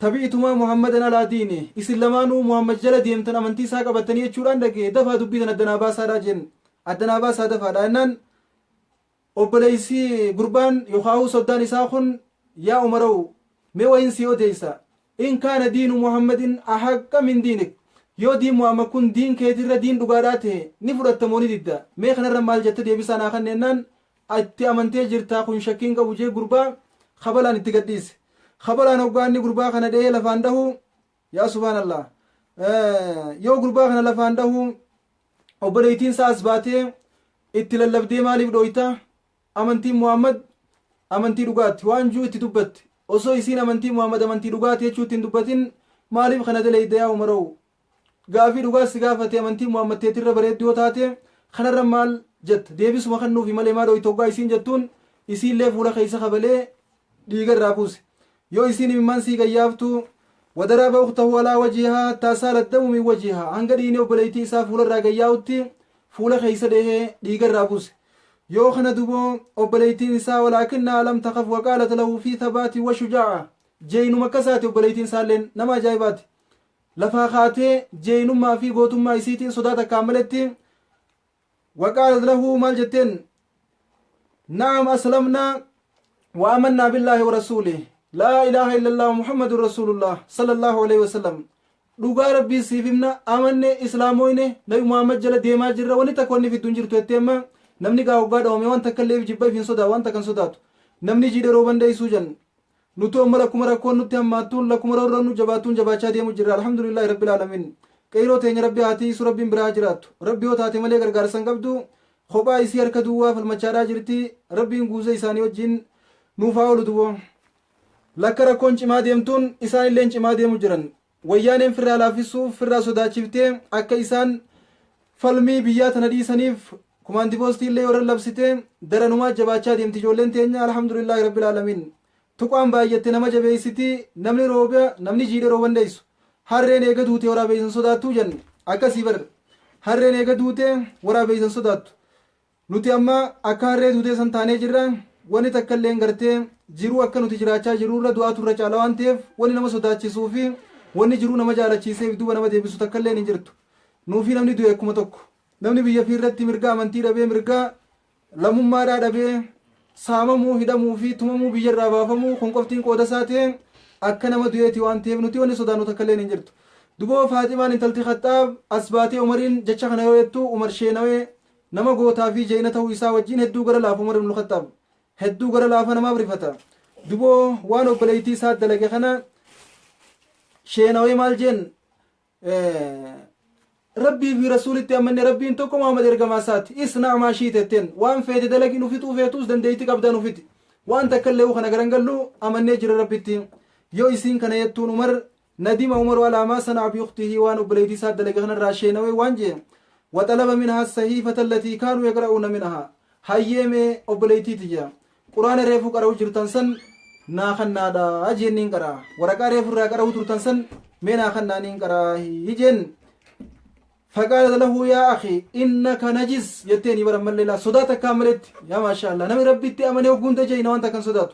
tabi'ituma muhammadan alaa diini isin lamaanuu muhammad jala deemtan amantii isaa qabatanii jechuudhaan dhagee dafaa dubbiitan addanaa baasaadhaa jeen addanaa baasaa dafaadha ennaan obboleeysi gurbaan yookaan soddaan isaa kun yaa umarau mee wayin si odeeysa in kaana diinu muhammadin ahaqqa min diinik yoo diin muhammad kun diin keetirra diin dhugaadhaa ta'e ni fudhattamoo ni didda mee kanarra maal jette deebisaan haa kanneennaan itti amantee jirtaa kun shakkiin qabu jee gurbaa kabalaan itti gadhiise kabalaan hoggaanni gurbaa kana dha'ee lafaan dhahu yaa subhaanallah yoo gurbaa kana lafaan dhahu obboleeytiin isaa as baatee itti lallabdee maaliif dhooyta amantiin muhammad amantii dhugaatti waan juu itti dubbatte osoo isiin amantii muhammad amantii dhugaatti jechuutti hin dubbatin maaliif kana daleeyda yaa umaroo gaafii dhugaas si gaafate amantii muhammad teetirra bareedduu yoo taate kanarra maal jetta deebisuma kan nuufi malee maa dhooyta hoggaa isiin jettuun isiillee fuula keessa kabalee dhiiga irraa buuse yoo isiin imimmaan sii gayyaaftu wadaraba uktahu alaa wajihaa hattaa saala addamu min wajihaa hanga dhiini obboleeytii isaa fuula irraa gayyaa'utti fuula keessa dhehee dhiiga irraa buuse yoo kana duboo obboleeytiin isaa walaakinnaa lam taqaf waqaalat lahu fi thabaati wa shujaa'a jeenuma akkasaati obboleeytiin isaalleen nama ajaa'ibaati lafaa kaatee jeenummaa fi gootummaa isiitiin sodaa takkaan maletti waqaalat lahu maal jetteen na'am aslamnaa wa amannaa billaahi wa rasuulih laa ilaaha illallah muhammadun rasuulullah sallallahu alaihi wasallam dhugaa rabbii siif himna amanne islaamoyne nabi muhammad jala deemaa jirra wani takka wanni fidduun jirtu etteemma namni gaa hoggaa dhawame waan takka illee jibba ifin sodaa waan takkan sodaatu namni jiidhe rooban deeysuu jan nuti amma lakkuma rakkoon nutti hammaattuun lakkuma roorroon nu jabaattuun jabaachaa deemu jirra alhamdulillahi rabbil aalamiin qeyroo teenya rabbi haatii isu rabbiin biraa jiraattu rabbi yoo taate malee gargaarsan qabdu kophaa isii harka duwwaa falmachaadhaa jirti rabbiin guuza isaanii wajjin nuufaa oolu duwoo lakka rakkoon cimaa deemtuun isaan illeen cimaa deemu jiran wayyaaneen firraa laaffisuuf firraa sodaachiftee akka isaan falmii biyyaa tana dhiisaniif kumaanti poostii illee warra labsite daranumaa jabaachaa deemti ijoolleen teenya alhamdulillahi rabbil aalamiin tuqaan baay'atte nama jabeeysiti namni rooba namni jiidhe rooban deeysu harreen eega duute waraabeysan sodaattuu jenna akkasii bar harreen eega duute waraabeysan sodaattu nuti amma akka harree duutee san taanee jirra wani takka illee gartee jiruu akka nuti jiraachaa jiruurra du'aatu irra caala waan ta'eef wani nama sodaachisuu fi wani jiruu nama jaalachiiseef duuba nama deebisu takka illee hin jirtu nuufi namni du'e akkuma tokko namni biyya fi irratti mirgaa amantii dhabee mirgaa lammummaadhaa dhabee saamamuu hidhamuu fi tumamuu biyya irraa baafamuu kun qoftiin qooda isaa ta'e akka nama du'eeti waan ta'eef nuti wanni sodaannu takka illee hin jirtu duboo faaximaan intalti khaxaab as baatee umariin jecha kana yoo jettu umar sheenawee nama gootaa fi jeena ta'uu isaa wajjin hedduu gara laafu umar ibnu khaxaab hedduu gara laafa namaaf rifata duboo waan obboleeytii isaa dalage kana sheenawee maal jeen rabbii fi rasuulitti amanne rabbiin tokko Muhammad ergamaa isaati isna maa shiitetteen waan feete dalagin ufituu feetus dandeeyti qabdan ufiti waan takkallee kana garangallu amannee jira rabbitti yoo isiin kana yettuun Umar nadima Umar wala ma sana'a bi ukhtihi waan obboleeytii isaa dalage kana irraa sheenawee waan jeen وطلب منها الصحيفة التي كانوا يقرؤون منها هيمه obboleeytii tiyya quraana reefu qara'u jirtan san naa kannaadha ajeenniin qara waraqaa reefu irraa qara'u turtan san mee naa kannaaniin qara hijeen فقال له يا أخي إنك نجس يتيني برا ملي لا صداتك كاملت يا ما شاء الله نمي ربي تأمني وقنت جينا وانت كان صدات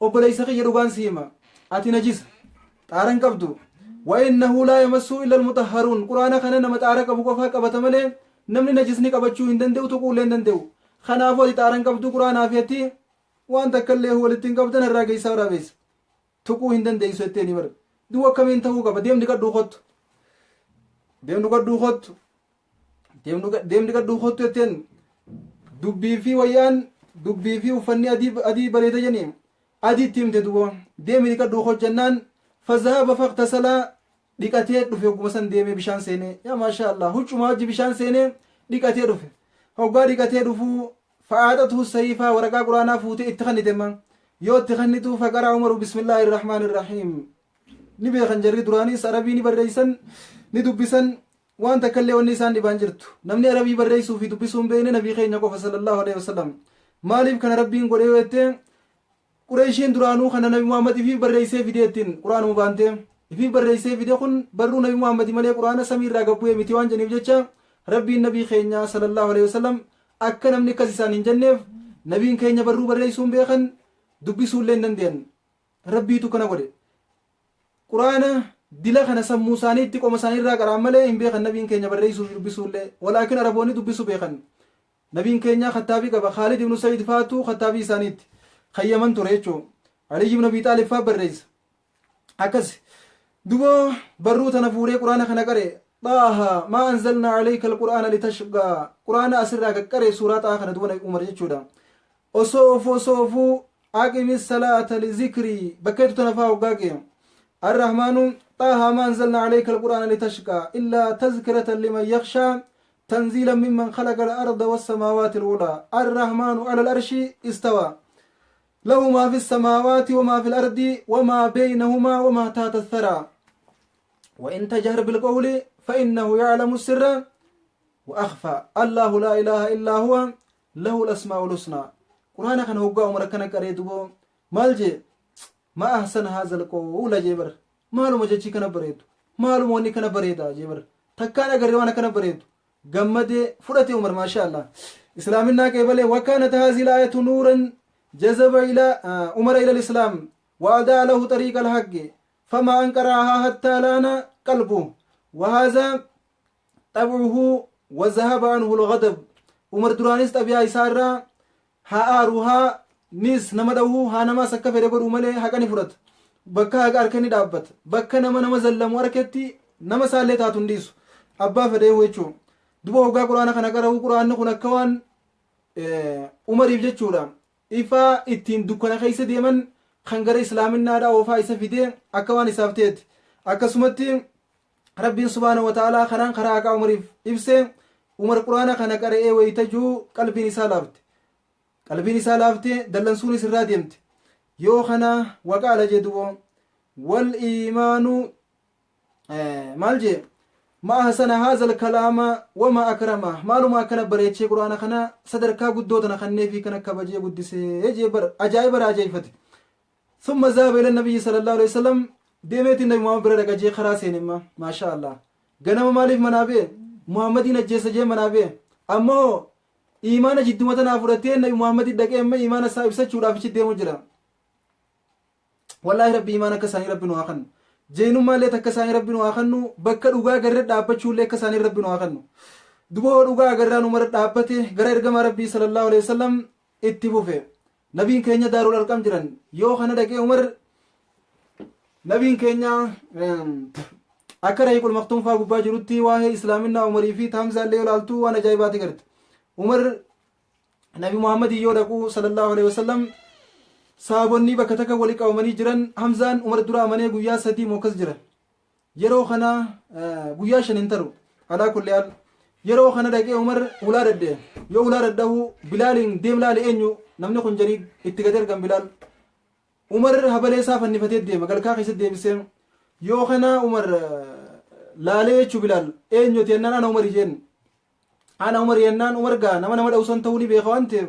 وبليس خي يروغان سيما أتي نجس تارن قبدو وإنه لا يمسو إلا المطهرون قرآن خنا نمت آرك أبو قفاك أبتملي نمني نجسني قبتشو هندن ديو تقول لندن ديو خنافو دي تارن قبدو قرآن آفيتي وانت كالله هو لتين قبدن الراقي سورا بيس تقو هندن ديو سيتيني بر دو كمين تهو قبا ديم دي قدو خط ديم دي قدو خط يتين دبي في ويان دبي في وفني أدي بريد جنيم أدي تيم تدو ديم دي قدو خط جنان فذهب فاغتسل ديكاتي دفه كومسن ديمي بشان سيني يا ما شاء الله هوچ ماجي بشان سيني ديكاتي دفه هوغا ديكاتي دفو فعادته السيفه ورقا قرانا فوتي اتخنيتما يو اتخنيتو فقرا عمر بسم الله الرحمن الرحيم نبي خنجري دراني سربي ني بريسن ني دبسن وان تكلي ونيسان دي بانجرتو نمني عربي بريسو في دبسون بين نبي خينا صلى الله عليه وسلم مالف كان ربي غوريوتين قريشين درانو خنا نبي محمد في بريسه فيديتين قران مبانته في بريسه فيديو كن برو نبي محمد ملي قران سمير راغبو ميتي وان جنيف جچا ربي النبي خينا صلى الله عليه وسلم اكنم نكسسان جنيف نبي خينا برو بريسون بيخن دبسول لندن ربي تو كنا غدي قران دلا خنا سمو ساني تي قوم ساني را قرامله ام بيخن نبي خينا بريسو دبسول ولكن ربوني دبسو بيخن نبي خينا خطابي قبا خالد بن سعيد فاتو خطابي سانيت خيمن تريچو علي بن ابي طالب فبرز اكس دبو برو تنفوري قران خنا قري طه ما انزلنا عليك القران لتشقى قران اسرا قري سوره اخر دبو عمر جچودا وصوفو اقم الصلاه لذكري بكيت تنفاو غاغي الرحمن طه ما انزلنا عليك القران لتشقى الا تذكرة لمن يخشى تنزيلا ممن خلق الارض والسماوات العلى الرحمن على العرش استوى له ما في السماوات وما في الأرض وما بينهما وما تحت الثرى وإن تجهر بالقول فإنه يعلم السر وأخفى الله لا إله إلا هو له الأسماء الحسنى قرآن كان هوغا عمر كان قريدو مالجي ما أحسن هذا القول جبر مالو مجيچي كان بريد مالو موني كان بريدا جبر تكانا غريوانا كان بريد غمدي فرتي عمر ما شاء الله اسلامنا كيبله وكانت هذه الآية نورا جذب إلى عمر إلى الإسلام وأدى له طريق الحق فما أنكرها حتى لان قلبه وهذا طبعه وذهب عنه الغضب عمر درانيس طبيعي سارة هاروها نيس نمدوه هانما سكف يدبر ملي حقني فرت بكا حق أركني دابت بكا نما زلم وركتي نما سالي تاتون ديسو أبا فديه ويچو دبو هقا قرآن خنقره قرآن خنقوان عمر يبجد إفا إتين دكنا خيس ديمن خنجر إسلامنا دا وفا إسا فيدين أكوان إسافتيت أكسمتي ربي سبحانه وتعالى خنان خراك عمر إفسي عمر قرآن خنق أرئي ويتجو قلبي نسا لافت دلنسوني سرا ديمت يو خنا وقال جدو والإيمان مالجي ما أحسن هذا الكلام وما أكرمه مالو ما كان بريتشي قرآن خنا صدركا قدودنا خني في كنا كبجي قدسي يجبر أجايب راجيفت ثم ذهب إلى النبي صلى الله عليه وسلم ديمت النبي محمد برا جي خراسين ما شاء الله غنم مالف منابه محمد نجس جي منابه أما إيمان جدومتنا فرتين النبي محمد دقي أما إيمان صاحب سچورا فيش ديمو جرا والله ربي إيمانك ساني ربي نواخن جينوما لي تكساني ربي نواخنو بكا دوغا غرد دابچو لي كساني ربي نواخنو دبو دوغا غرانو مر دابته غر ارغما ربي صلى الله عليه وسلم اتبوفه نبي كينيا دارول ارقم جران يو خنا دكي عمر نبي كينيا اكره يقول مختوم فا غبا جروتي واه اسلامنا عمر في تامزا لي ولالتو وانا جايباتي غرت عمر نبي محمد يو دكو صلى الله عليه وسلم saabonni bakka takka wali qabamanii jiran Hamzaan Umar dura amanee guyyaa 3 mokas jira yeroo kana guyyaa 5 hin taru alaa kulli haal yeroo kana dhaqee Umar ulaa dadde yoo ulaa daddahu Bilaaliin deem laale eenyu namni kun janii itti gad ergan Bilaal Umar habalee isaa fannifatee deema galkaa keessa deebisee yoo kana Umar laalee jechuu Bilaal eenyu teennan ana Umar jeen ana Umar yennaan Umar gaa nama dhawsan ta'uu ni beeka waan ta'eef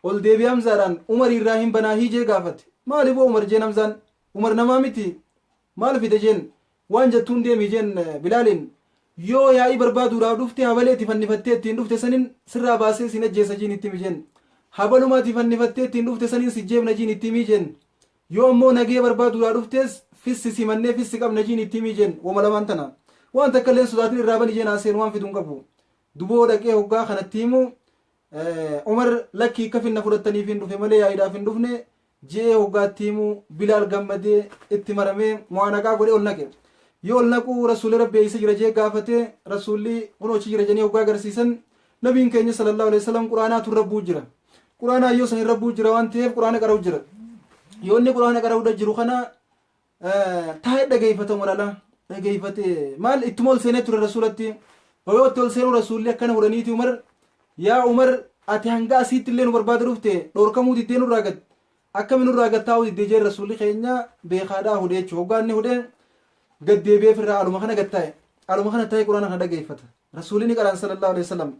ol deebi'ee Hamzaadhaan Umar irraa hin banaa hiijee gaafate maaliif Umar jeen Hamzaan Umar namaa miti maal fide jeen waan jettuun deemi jeen Bilaaliin yoo yaa'ii barbaaduudhaaf dhufte habaleetti fannifattee ittiin dhufte sanin sirraa baasee sin ajjeessa jiin itti mijeen habalumaatti fannifattee ittiin dhufte sanin si jeebna jiin itti mijeen yoo ammoo nagee barbaaduudhaaf dhuftes fissi simannee fissi qabna jiin itti mijeen wama lamaan tana waan takka illee sodaatin irraa bani jeen haaseen waan fiduun qabu duboo dhaqee hoggaa kanatti himu Umar lakkii akka finna fudhataniif hin dhufe malee yaa'iidhaaf hin dhufne jee hoggaatti himu Bilaal gammadee itti maramee mu'aanaqaa godhee ol naqe yoo ol naqu rasuulli rabbi isa jira jee gaafate rasuulli kunoochi jira janii hoggaa agarsiisan nabiin keenya sallallahu alaihi wasallam quraanaatu rabbuu jira quraanaa yoo san rabbuu jira waan ta'eef quraana qara'u jira yoo inni quraana qara'u jiru kana taa'ee dhageeffata malala dhageeffate maal ittuma ol seenee ture rasuulatti yoo itti ol seenu rasuulli akkana hudhaniiti Umar yaa Umar ati hanga asiitti illee nu barbaada dhufte dhorkamuu diddee nurraa gad akkami nurraa gad taa'uu diddee jee rasuulli keenya beekaadhaa hudhee jechuu hoggaanni hudhee gad deebi'ee firraa aluma kana gad taa'e aluma kana taa'e quraana kana dhageeffata rasuulli ni qaraan sallallahu alaihi wasallam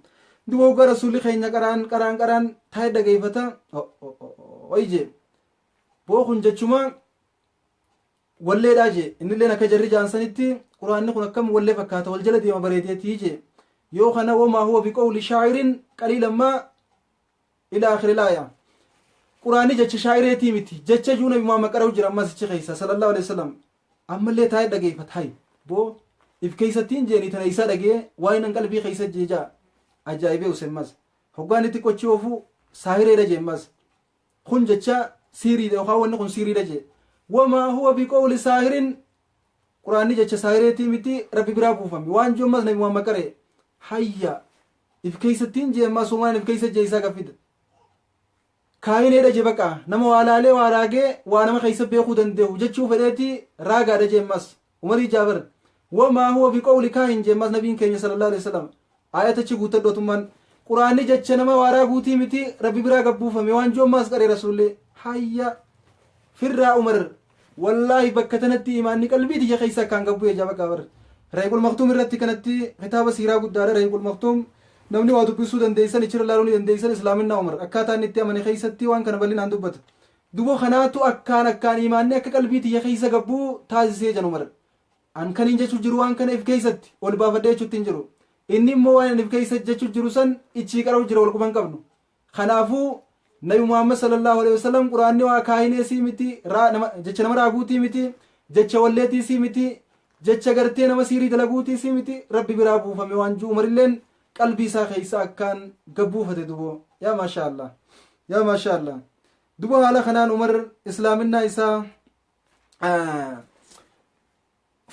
duba hoggaa rasuulli keenya qaraan taa'e dhageeffata wayje boo kun jechuma walleedhaa jee innilleen akka jarri jaansanitti quraanni kun akkam wallee fakkaata wal jala deema bareedeetii jee yoo kana wamaa huwa biqawli shaa'irin qaliilan maa ila akhiri laaya quraanni jecha shaa'ireetii miti jecha juu nabi Muhammad qara'u jira ammas ichi keessa sallallahu alaihi wasallam ammallee taa'ee dhageeffata hay boo if keessattiin jeeni tana isaa dhagee waa'ee nan qalbii keessa jeeja ajaa'ibee usemmas hoggaan itti qochii oofu saahireedha jeemmas kun jecha siiriidha yookaan wanni kun siiriidha jee wamaa huwa biqawli saahirin quraanni jecha saahireetii miti rabbi biraa buufame waan joommas nabi Muhammad qara'e hayya if keessattiin jeemmas uumaan if keessa jeesaa gaffida kaayineedha je baqa nama waa laalee waa raagee waa nama keessa beekuu danda'u jechuu fedheeti raagaadha jeemmas Umarii Jaabar wamaa huwa biqawli kaahin jeemmas nabiin keenya sallallahu alaihi wasallam ayatachi guuttadhootummaan quraanni jecha nama waa raaguutii miti rabbi biraa gabbuufame waan joommas qaree rasuullee hayya firraa Umar wallaahi bakka tanatti imaanni qalbii tiyya keessa akkaan gabbu'e jaba qabar Rahiqul Maktuum irratti kanatti kitaaba siiraa guddaadha Rahiqul Maktuum namni waa dubbisuu dandeessan ichirra laaluu dandeessan islaaminaa Umar akkaataa inni itti amane keessatti waan kana bal'inaan dubbata dubo kanaatu akkaan imaanni akka qalbii tiyya keessa gabbuu taasisee jan Umar an kaniin jechuu jiru waan kana if keessatti ol baafadhee jechuutti hin jiru inni immoo waan if keessa jechuu jiru san ichii qara'u jira wal quban qabnu kanaafuu nabi Muhammad sallallahu alaihi wasallam quraanni waa kaahineesii miti jecha nama raaguutii miti jecha walleetiisii miti jecha gartee nama siirii dalaguutiisii miti rabbi biraa buufame waan juu Umarilleen qalbii isaa keessa akkaan gabbuufate dubo yaa maasha Allah dubo haala kanaan Umar islaaminaa isaa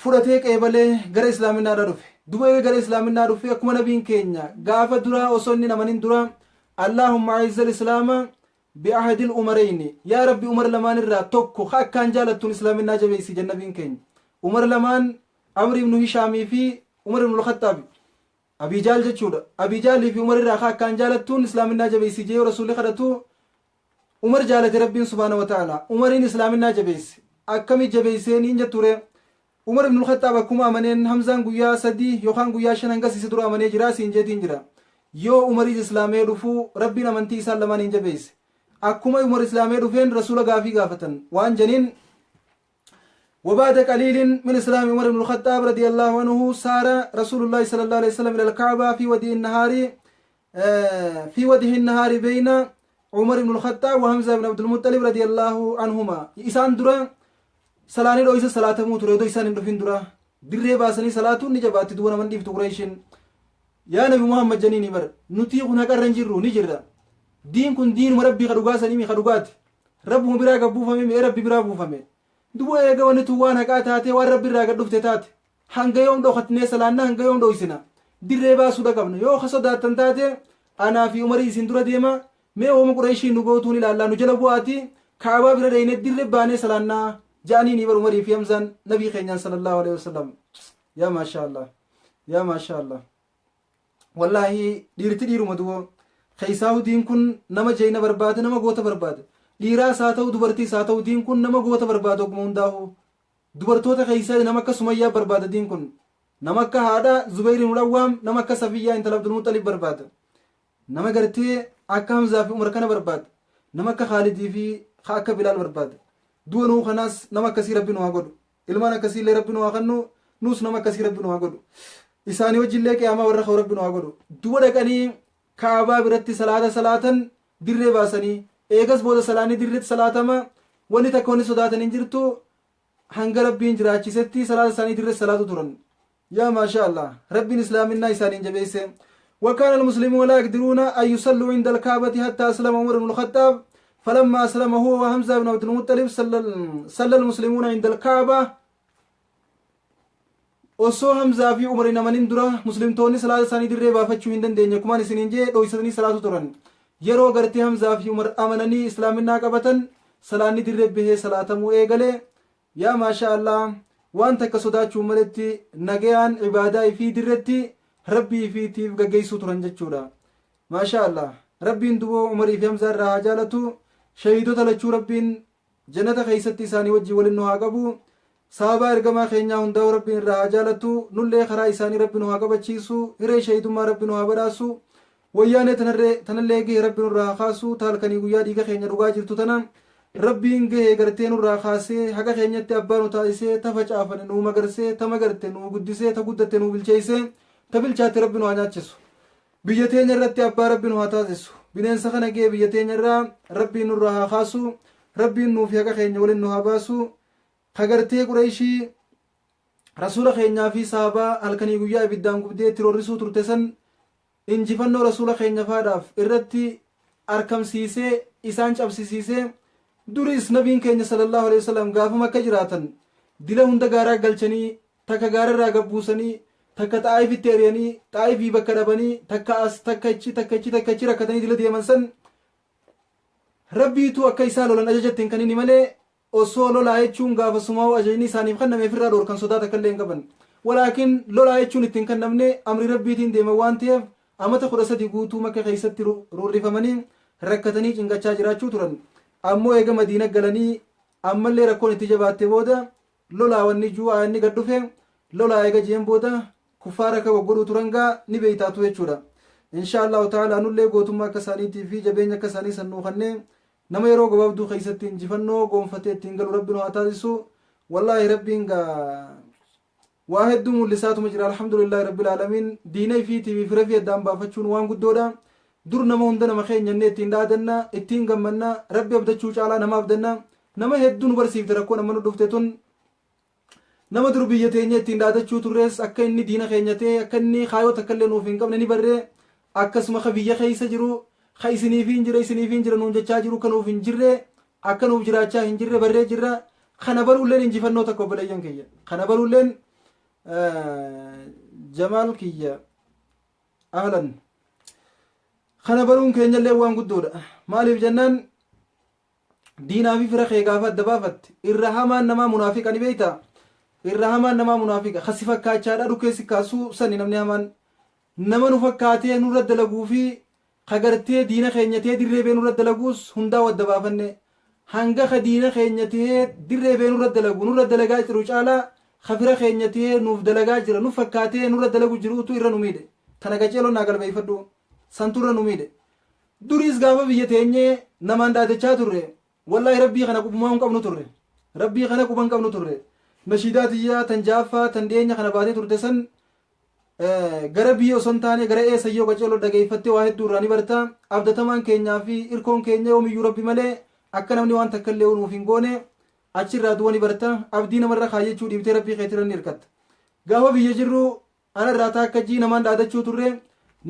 fudhatee qeebalee gara islaaminaadha dhufe dubo gara islaaminaa dhufe akkuma nabiin keenya gaafa duraa osoo inni namanin dura Allahumma a'izzal islaama bi'ahadil umarayni yaa rabbi Umar lamaan irraa tokko akkaan jaalattuun islaaminaa jabeessi jannabiin keenya Umar lamaan Amr ibn Hishaamii fi Umar ibn al-Khattab Abijaal jechuudha Abijaalii fi Umar irraa akkaan jaalattuun islaaminaa jabeessi jee rasuulli kadhatu Umar jaalate rabbiin subhaanahu wa ta'ala Umariin islaaminaa jabeessi akkami jabeesseen hin jetture Umar ibn al-Khattab akkuma amaneen Hamzaan guyyaa 3 yookaan guyyaa 5 hangasii dura amanee jira siin jeetiin jira yoo Umariis islaamee dhufu rabbiin amantii isaan lamaan hin jabeesse akkuma Umar islaamee dhufeen rasuula gaafii gaafatan waan janiin وبعد قليل من إسلام عمر بن الخطاب رضي الله عنه سار رسول الله صلى الله عليه وسلم إلى الكعبة في وجه النهار بين عمر بن الخطاب وحمزة بن عبد المطلب رضي الله عنهما إسان درا سلاني لو إسا صلاة موت ريدو إسان اندفين درا دري باسني صلاة نجبات دون من ديفتو قريشن يا نبي محمد جنيني بر نتيق نكر رنجرو نجر دين كن دين مربي خدوغاسني مي خدوغات ربهم برا قبو فمي مي ربي برا بو فمي dubo eega wanni tuwwaan haqaa taatee waan rabbi irraa gad dhufte taate hanga yoom dhokatnee salaannaa hanga yoom dhoysina dirree baasuudha qabna yoo ka sodaattan taate anaa fi Umarii isin dura deema mee ooma Qureeshii nu gootuun ilaallaa nu jala bu'aati kaabaa bira dhayne dirre baanee salaannaa ja'anii ni bar umarii fi hamzaan nabii keenyaan sallallahu alaihi wasallam. yaa maashaallah yaa maashaallah wallaahi dhiirti dhiiruma duwoo keeysaa diin kun nama jeeyna barbaade nama goota barbaade dhiiraas haa ta'u dubartiis haa ta'u diin kun nama goota barbaade oguma hundaahu dubartoota keeysaa nama akka sumayyaa barbaada diin kun nama akka haadha Zubayr ibn Awwaam nama akka Safiyyaa intala Abdul Muttalib barbaada nama gartee akka Hamzaa fi Umar kana barbaada nama akka Khaalidii fi akka Bilaal barbaada du'a nuu kanaas nama akkasii rabbi nu haa godhu ilmaan akkasiillee rabbi nu haa kennu nuus nama akkasii rabbi nu haa godhu isaanii wajjillee qiyaamaa warra ka'u rabbi nu haa godhu du'a dhaqanii kaabaa biratti salaatan dirree baasanii eegas booda salaanii dirreetti salaatama wanni takka wanni sodaatan hin jirtu hanga rabbiin jiraachisetti salaata isaanii dirreetti salaatu turan yaa maasha Allah rabbiin islaaminaa isaaniin jabeesse وكان المسلمون لا يقدرون أن يصلوا عند الكعبة حتى أسلم عمر بن الخطاب فلما أسلم هو وحمزة بن عبد المطلب صلى المسلمون عند الكعبة osoo Hamzaa fi Umar namanin dura muslimtoonni salaata isaanii dirree baafachuu hin dandeenye kumaan isiniin jee dhoysatanii salaatu turan yeroo gartee Hamzaa fi Umar amananii islaaminaa qabatan salaanni dirree bahee salaatamuu eegale yaa maasha Allah waan takka sodaachuu maletti nagayaan ibaadaa fi dirretti rabbii fiitiif gaggeessuu turan jechuudha maasha Allah rabbiin duboo Umarii fi Hamzaa irraa haa jaalatu shahiidota lachuu rabbiin jannata keessatti isaanii wajjin waliin nu haa qabu saabaa ergamaa keenyaa hundaa rabbiin irraa haa jaalatu nullee karaa isaanii rabbi nu haa qabachiisu hiree shahiidummaa rabbi nu haa badhaasu wayyaanee tanallee gahee rabbi nurraa haa kaasu taalkanii guyyaa dhiiga keenya dhugaa jirtu tana rabbiin gahee gartee nurraa kaasee haqa keenyatti abbaa nu taasisee ta facaafane nu magarsee ta magarte nu guddisee ta guddatte nu bilcheessee ta bilchaatti rabbi nu haa nyaachisu biyya teenya irratti abbaa rabbi nu haa taasisu bineensa kana gahee biyya teenya irraa rabbiin nurraa haa kaasu rabbiin nuufi haqa keenya waliin nu haa baasu kagartee Qurayshii rasuula keenyaa fi sahabaa halkanii guyyaa ibiddaan gubdee tiroorrisuu turte san injifannoo rasuula keenya faadhaaf irratti arkamsiisee isaan cabsisiisee duris nabiin keenya sallallahu alaihi wasallam gaafuma akka jiraatan dila hunda gaaraa galchanii takka gaararraa gabbuusanii takka xaa'ifitti eriyanii xaa'ifii bakka dhabanii takka as takkachi rakkatanii dila deeman san rabbiitu akka isaan lolan ajajattiin kan inni malee osoo lolaa jechuun gaafa sumaa'u ajajni isaaniif kannameef irraa dhoorkan sodaata akka illee hin qaban walaakin lolaa jechuun ittiin kannamne amri rabbiitiin deeman waan ta'eef amata 13 guutuu makka keessatti rurrifamanii rakkatanii cingachaa jiraachuu turan ammoo eega madiina galanii ammallee rakkoon itti jabaatte booda lolaa wanni ju'aa inni gad dhufe lolaa eega jeen booda kuffaara akka godhuu turangaa ni beeytaatu jechuudha insha Allah ta'ala nullee gootummaa akka isaaniitii fi jabeenya akka isaanii sannuu kanneen nama yeroo gabaabduu keessatti injifannoo goonfatee ittiin galu rabbi nu haa taasisu wallaahi rabbiin waa hedduu mul'isaatuma jira alhamdulillahi rabbil aalamiin diinay fi tiifi fira fi addaan baafachuun waan guddoodha dur nama hunda nama keenyannee ittiin dhaadanna ittiin gammanna rabbi abdachuu caalaa nama abdanna nama hedduu nu barsiifte rakkoo nama nu dhufte tun nama dur biyya teenya ittiin dhaadachuu turrees akka inni diina keenya ta'e akka inni kaayoo takka illee nuuf hin qabne ni barree akkasuma ka biyya keessa jiru ka isiniif hin jira nuun jechaa jiru kanuuf hin jirre akka nuuf jiraachaa hin jirre barree jirra kana baruulleen injifannoo takka obboleeyyan kiyya kana baruulleen jamaal kiyya ahlan kana baruun keenyallee waan guddoodha maaliif jennaan diinaa fi fira kee gaafa adda baafatte irra hamaan namaa munaafiqa ni beeyta irra hamaan namaa munaafiqa kasi fakkaachaadha dhukeessi kaasuu sani namni hamaan nama nu fakkaatee nurra dalaguu fi kagartee diina keenyatee dirree bee nurra dalaguus hundaa wadda baafanne hanga ka diina keenyatee dirree bee nurra dalagu nurra dalagaa jiru caalaa kafira keenyatee nuuf dalagaa jira nu fakkaatee nurra dalagu jiruutu irra nu miidhe tana qaceeloo naa galbeeffadhu santurra nu miidhe duriis gaafa biyya teenyee namaan dhaadachaa turre wallaahi rabbii kana qubumaa hin qabnu turre rabbii kana quban qabnu turre nashiidaatiyyaa tan jaaffaa tan dhiyeenya kana baatee turte san gara biyya osoo hin taane gara eessayyoo qaceeloo dhageeffattee waa hedduu irraa ni barta abdatamaan keenyaa fi irkoon keenya yoomiyyuu rabbi malee akka namni waan takka illee nuuf hin goone achirraa du'a ni barta abdii namarra kaayyachuu dhiibtee rabbii keetiran ni hirkatta gaafa biyya jirru anarraa taakkajii namaan dhaadachuu turre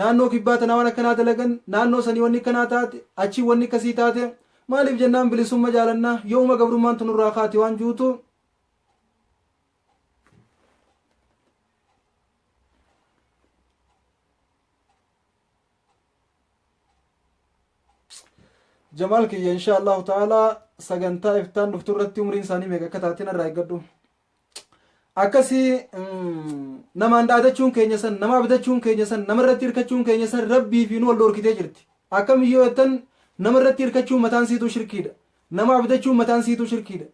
naannoo kibbaa tanaa waan akkanaa dalagan naannoo sanii wanni akkanaa taate achii wanni akkasii taate maaliif jennaan bilisumma jaalannaa yooma gabrummaan tunurraa kaate waan juutu جمال كي إن شاء الله تعالى sagantaa iftaan dhuftu irratti umriin isaanii meeqa akka taateen irraa eeggadhu. Akkasii namaan dhaadachuun keenya san, nama abdachuun keenya san, namarratti hirkachuun keenya san rabbii fi nu wal dhorkitee jirti. Akkamiyyoo jettan namarratti hirkachuun mataan siituu shirkiidha. Nama abdachuun mataan siituu shirkiidha.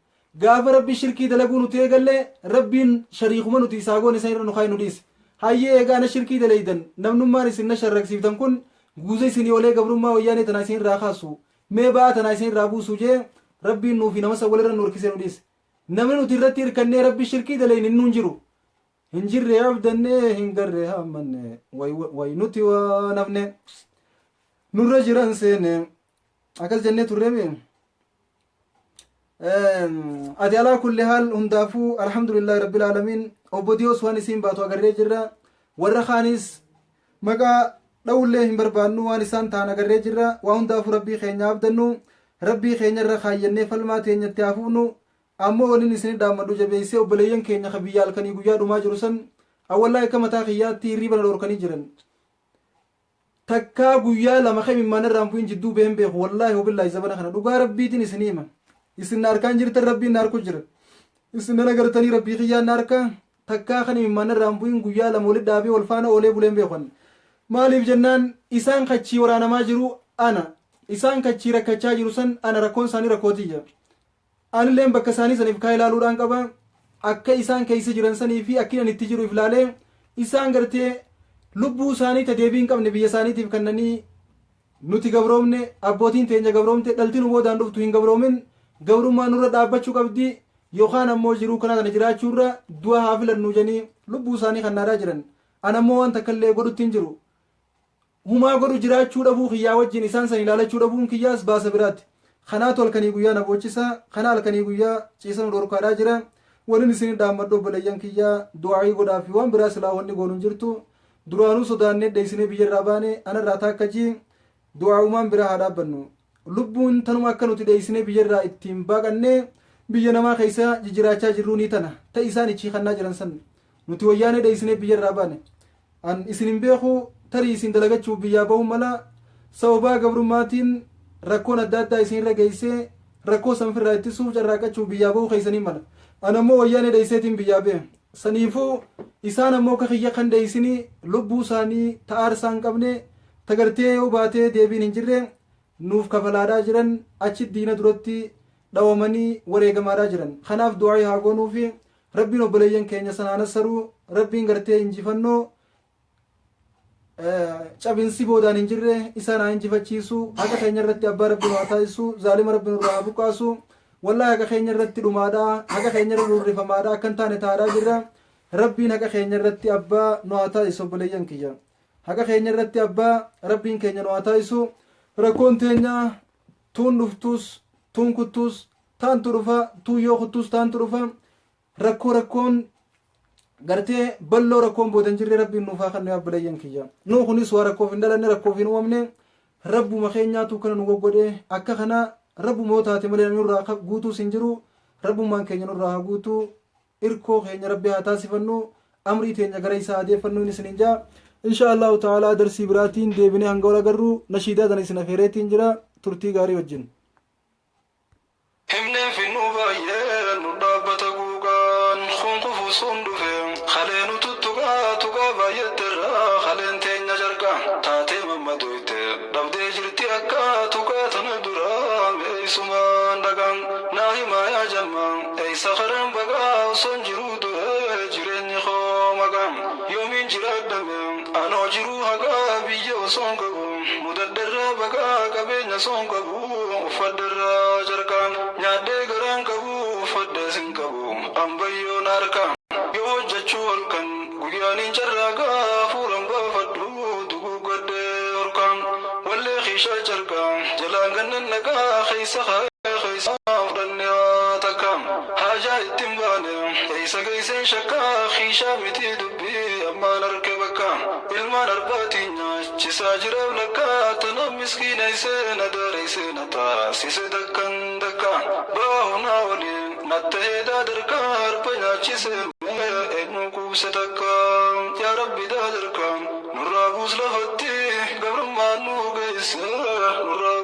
Gaafa rabbi shirkii dalaguu nuti eegalle rabbiin shariikuma nuti isaa goone san irra nu kaayi nu dhiise. Hayyee eegaana shirkii dalaydan namnummaan isin na sharraqsiiftan kun guuza isinii olee gabrummaa wayyaanee tanaa isin irraa kaasu mee ba'aa tanaa isin irraa buusu jee rabbiin nuufi nama san walirra nu hirkisee nu dhiise. Namni nuti irratti hirkannee rabbi shirkii dalayin hin nuun jiru. Hin jirre abdannee hin garre hammanne way nuti waa nafne nurra jiran seene akkas jennee turreemi. Ati alaa kulli haal hundaafuu alhamdulillahi rabbil aalamiin obbo Diyoos waan isiin baatu agarree jirra. Warra kaanis maqaa dhawullee hin barbaannu waan isaan ta'an agarree jirra. Waa hundaafuu rabbii keenya abdannu rabbii keenya irra kaayyannee falmaa teenyatti hafuunu. Ammoo waliin isin dhaammadhu jabeessee obboleeyyan keenya ka biyya halkanii guyyaa dhumaa jiru san awwallaa akka mataa kiyyaatti hirriba na dhorkanii jiran. Takkaa guyyaa lama kamimmaan irraan bu'in jidduu been beeku wallaahi hubillaahi zabana kana dhugaa rabbiitiin isin hima. Isin na harkaan jirtan rabbiin na harku jira. Isin na agartanii rabbii kiyyaan na harka takkaa kanimimmaan irraan bu'in guyyaa lama walit dhaabee wal faana oolee buleen beekan. Maaliif jennaan isaan kachii waraanamaa jiru ana. Isaan kachii rakkachaa jiru san ana rakkoon isaanii rakkootiyya. Anilleen bakka isaanii saniif kaa ilaaluudhaan qaba. Akka isaan keessa jiran sanii fi akkinan itti jiru iflaalee isaan gartee lubbuu isaanii ta deebii hin qabne biyya isaaniitiif kannanii nuti gabroomne abbootiin teenya gabroomte dhalti nu boodaan dhuftu hin gabroomin gabrummaa nurra dhaabbachuu qabdi yookaan ammoo jiruu kana kana jiraachuurra du'a haa filannu janii lubbuu isaanii kannaadaa jiran. Anammoo waan takkallee godhutti hin jiru. Humaa godhu jiraachuu dhabuu kiyyaa wajjin isaan san ilaalachuu dhabuun kiyyaas baasa biraatti. Kanaatu halkanii guyyaa na boochisa. Kana halkanii guyyaa ciisan dhorkaadhaa jira. Waliin isin dhaammadhu obboleeyyan kiyyaa du'aa'ii godhaa fi waan biraa silaa wanni goonuun jirtu. Duraanuu sodaannee dheessinee biyyarraa baane anarraa taakkachii du'aa'umaan biraa haa dhaabbannu. Lubbuun tanuma akka nuti dheessinee biyyarraa ittiin baaqannee biyya namaa keessa jijjiraachaa jirruu ni tana. Ta isaan ichii kannaa jiran san nuti wayyaanee dheessinee biyyarraa baane. An isin hin beeku tarii isin dalagachuuf biyyaa ba'uun mala sababaa gabrummaatiin rakkoon adda addaa isinirra geessee rakkoo sanfirraa ittisuuf carraaqachuuf biyyaa ba'uu keessanii mala. Anammoo wayyaanee dheesseetiin biyyaa ba'e. Saniifuu isaan ammoo ka kiyya kan dheessinii lubbuu isaanii ta'aar isaan qabne tagartee yoo baatee deebiin hin jirre nuuf kafalaadhaa jiran achi diina duratti dhawamanii wareegamaadhaa jiran. Kanaaf du'aa haa goonuu fi rabbiin obboleeyyan keenya sanaan assaruu rabbiin gartee injifannoo cabinsi boodaan hin jirre isaan haa injifachiisu. Haqa keenya irratti abbaa rabbiin haa taasisu. Zaalima rabbiin irraa haa buqqaasu. Wallahi haqa keenya irratti dhumaadhaa haqa keenya irra lurrifamaadhaa akkan taane taadhaa jirra. Rabbiin haqa keenya irratti abbaa nu haa taasisu obboleeyyan kiyya. Haqa keenya irratti abbaa rabbiin keenya nu haa taasisu. Rakkoon teenya tuun dhuftus tuun kuttus taantu dhufa tuun yoo kuttus taantu dhufa. Rakkoon gartee balloo rakkoon boodan jirre rabbiin nuuf haa kennu obboleeyyan kiyya. Nuu kunis waa rakkoof hin dhalanne rakkoof hin uumamne rabbuma keenyaatu kana nu goggodhe akka kana rabbuma yoo taate malee nurraa guutuus hin jiru. Rabbummaan keenya nurraa haa guutu. Irkoo keenya rabbi haa taasifannu. Amrii teenya gara isaa adeeffannu isin hin jaa. Insha Allahu ta'ala darsii biraatiin deebinee hanga wal agarru nashiidaa tan isin afeereetiin jira turtii gaarii wajjin. Himnee finnu baay'ee nu dhaabbata guugaan kunkufu sun dhufe halee nu tuttuqaa baay'eettirraa haleen teenya jarqa taatee mammadoyte dhabdee jirti akka tuqaa tana duraa meeysumaan dhagaan naa himaa yaa jammaan eeysa karaan baqaa osoon jiruu du'ee jireenyi koo maqaan yoomiin jiraadhame anoo jiruu hagaa biyya osoon qabu mudaddarraa baqaa qabeenya osoon qabu uffaddarraa jarqaan nyaadhee garaan qabu uffaddees hin qabu ambayyoon harka yoo hojjechuu halkan guyyaaniin carraagaa fuulan baafadhu duguuggadhee horkaan wallee kiishaa jarqaa jalaan gannan nagaa keessa fudhannee haa takka haajaa ittiin baane eeysa geesseen shakkaa kiishaa miti dubbii ammaan harke bakka ilmaan arbaatiin nyaachisaa jiraaf lakkaa tana miskiina iseen adaara iseen taasise dakkan dakka baahunaa waliin natta heedaa darkaa harba nyaachise eenyu kuubse takka yaa rabbi daa darkaa nurraa buus lafatti gabrummaan nu geesse nurraa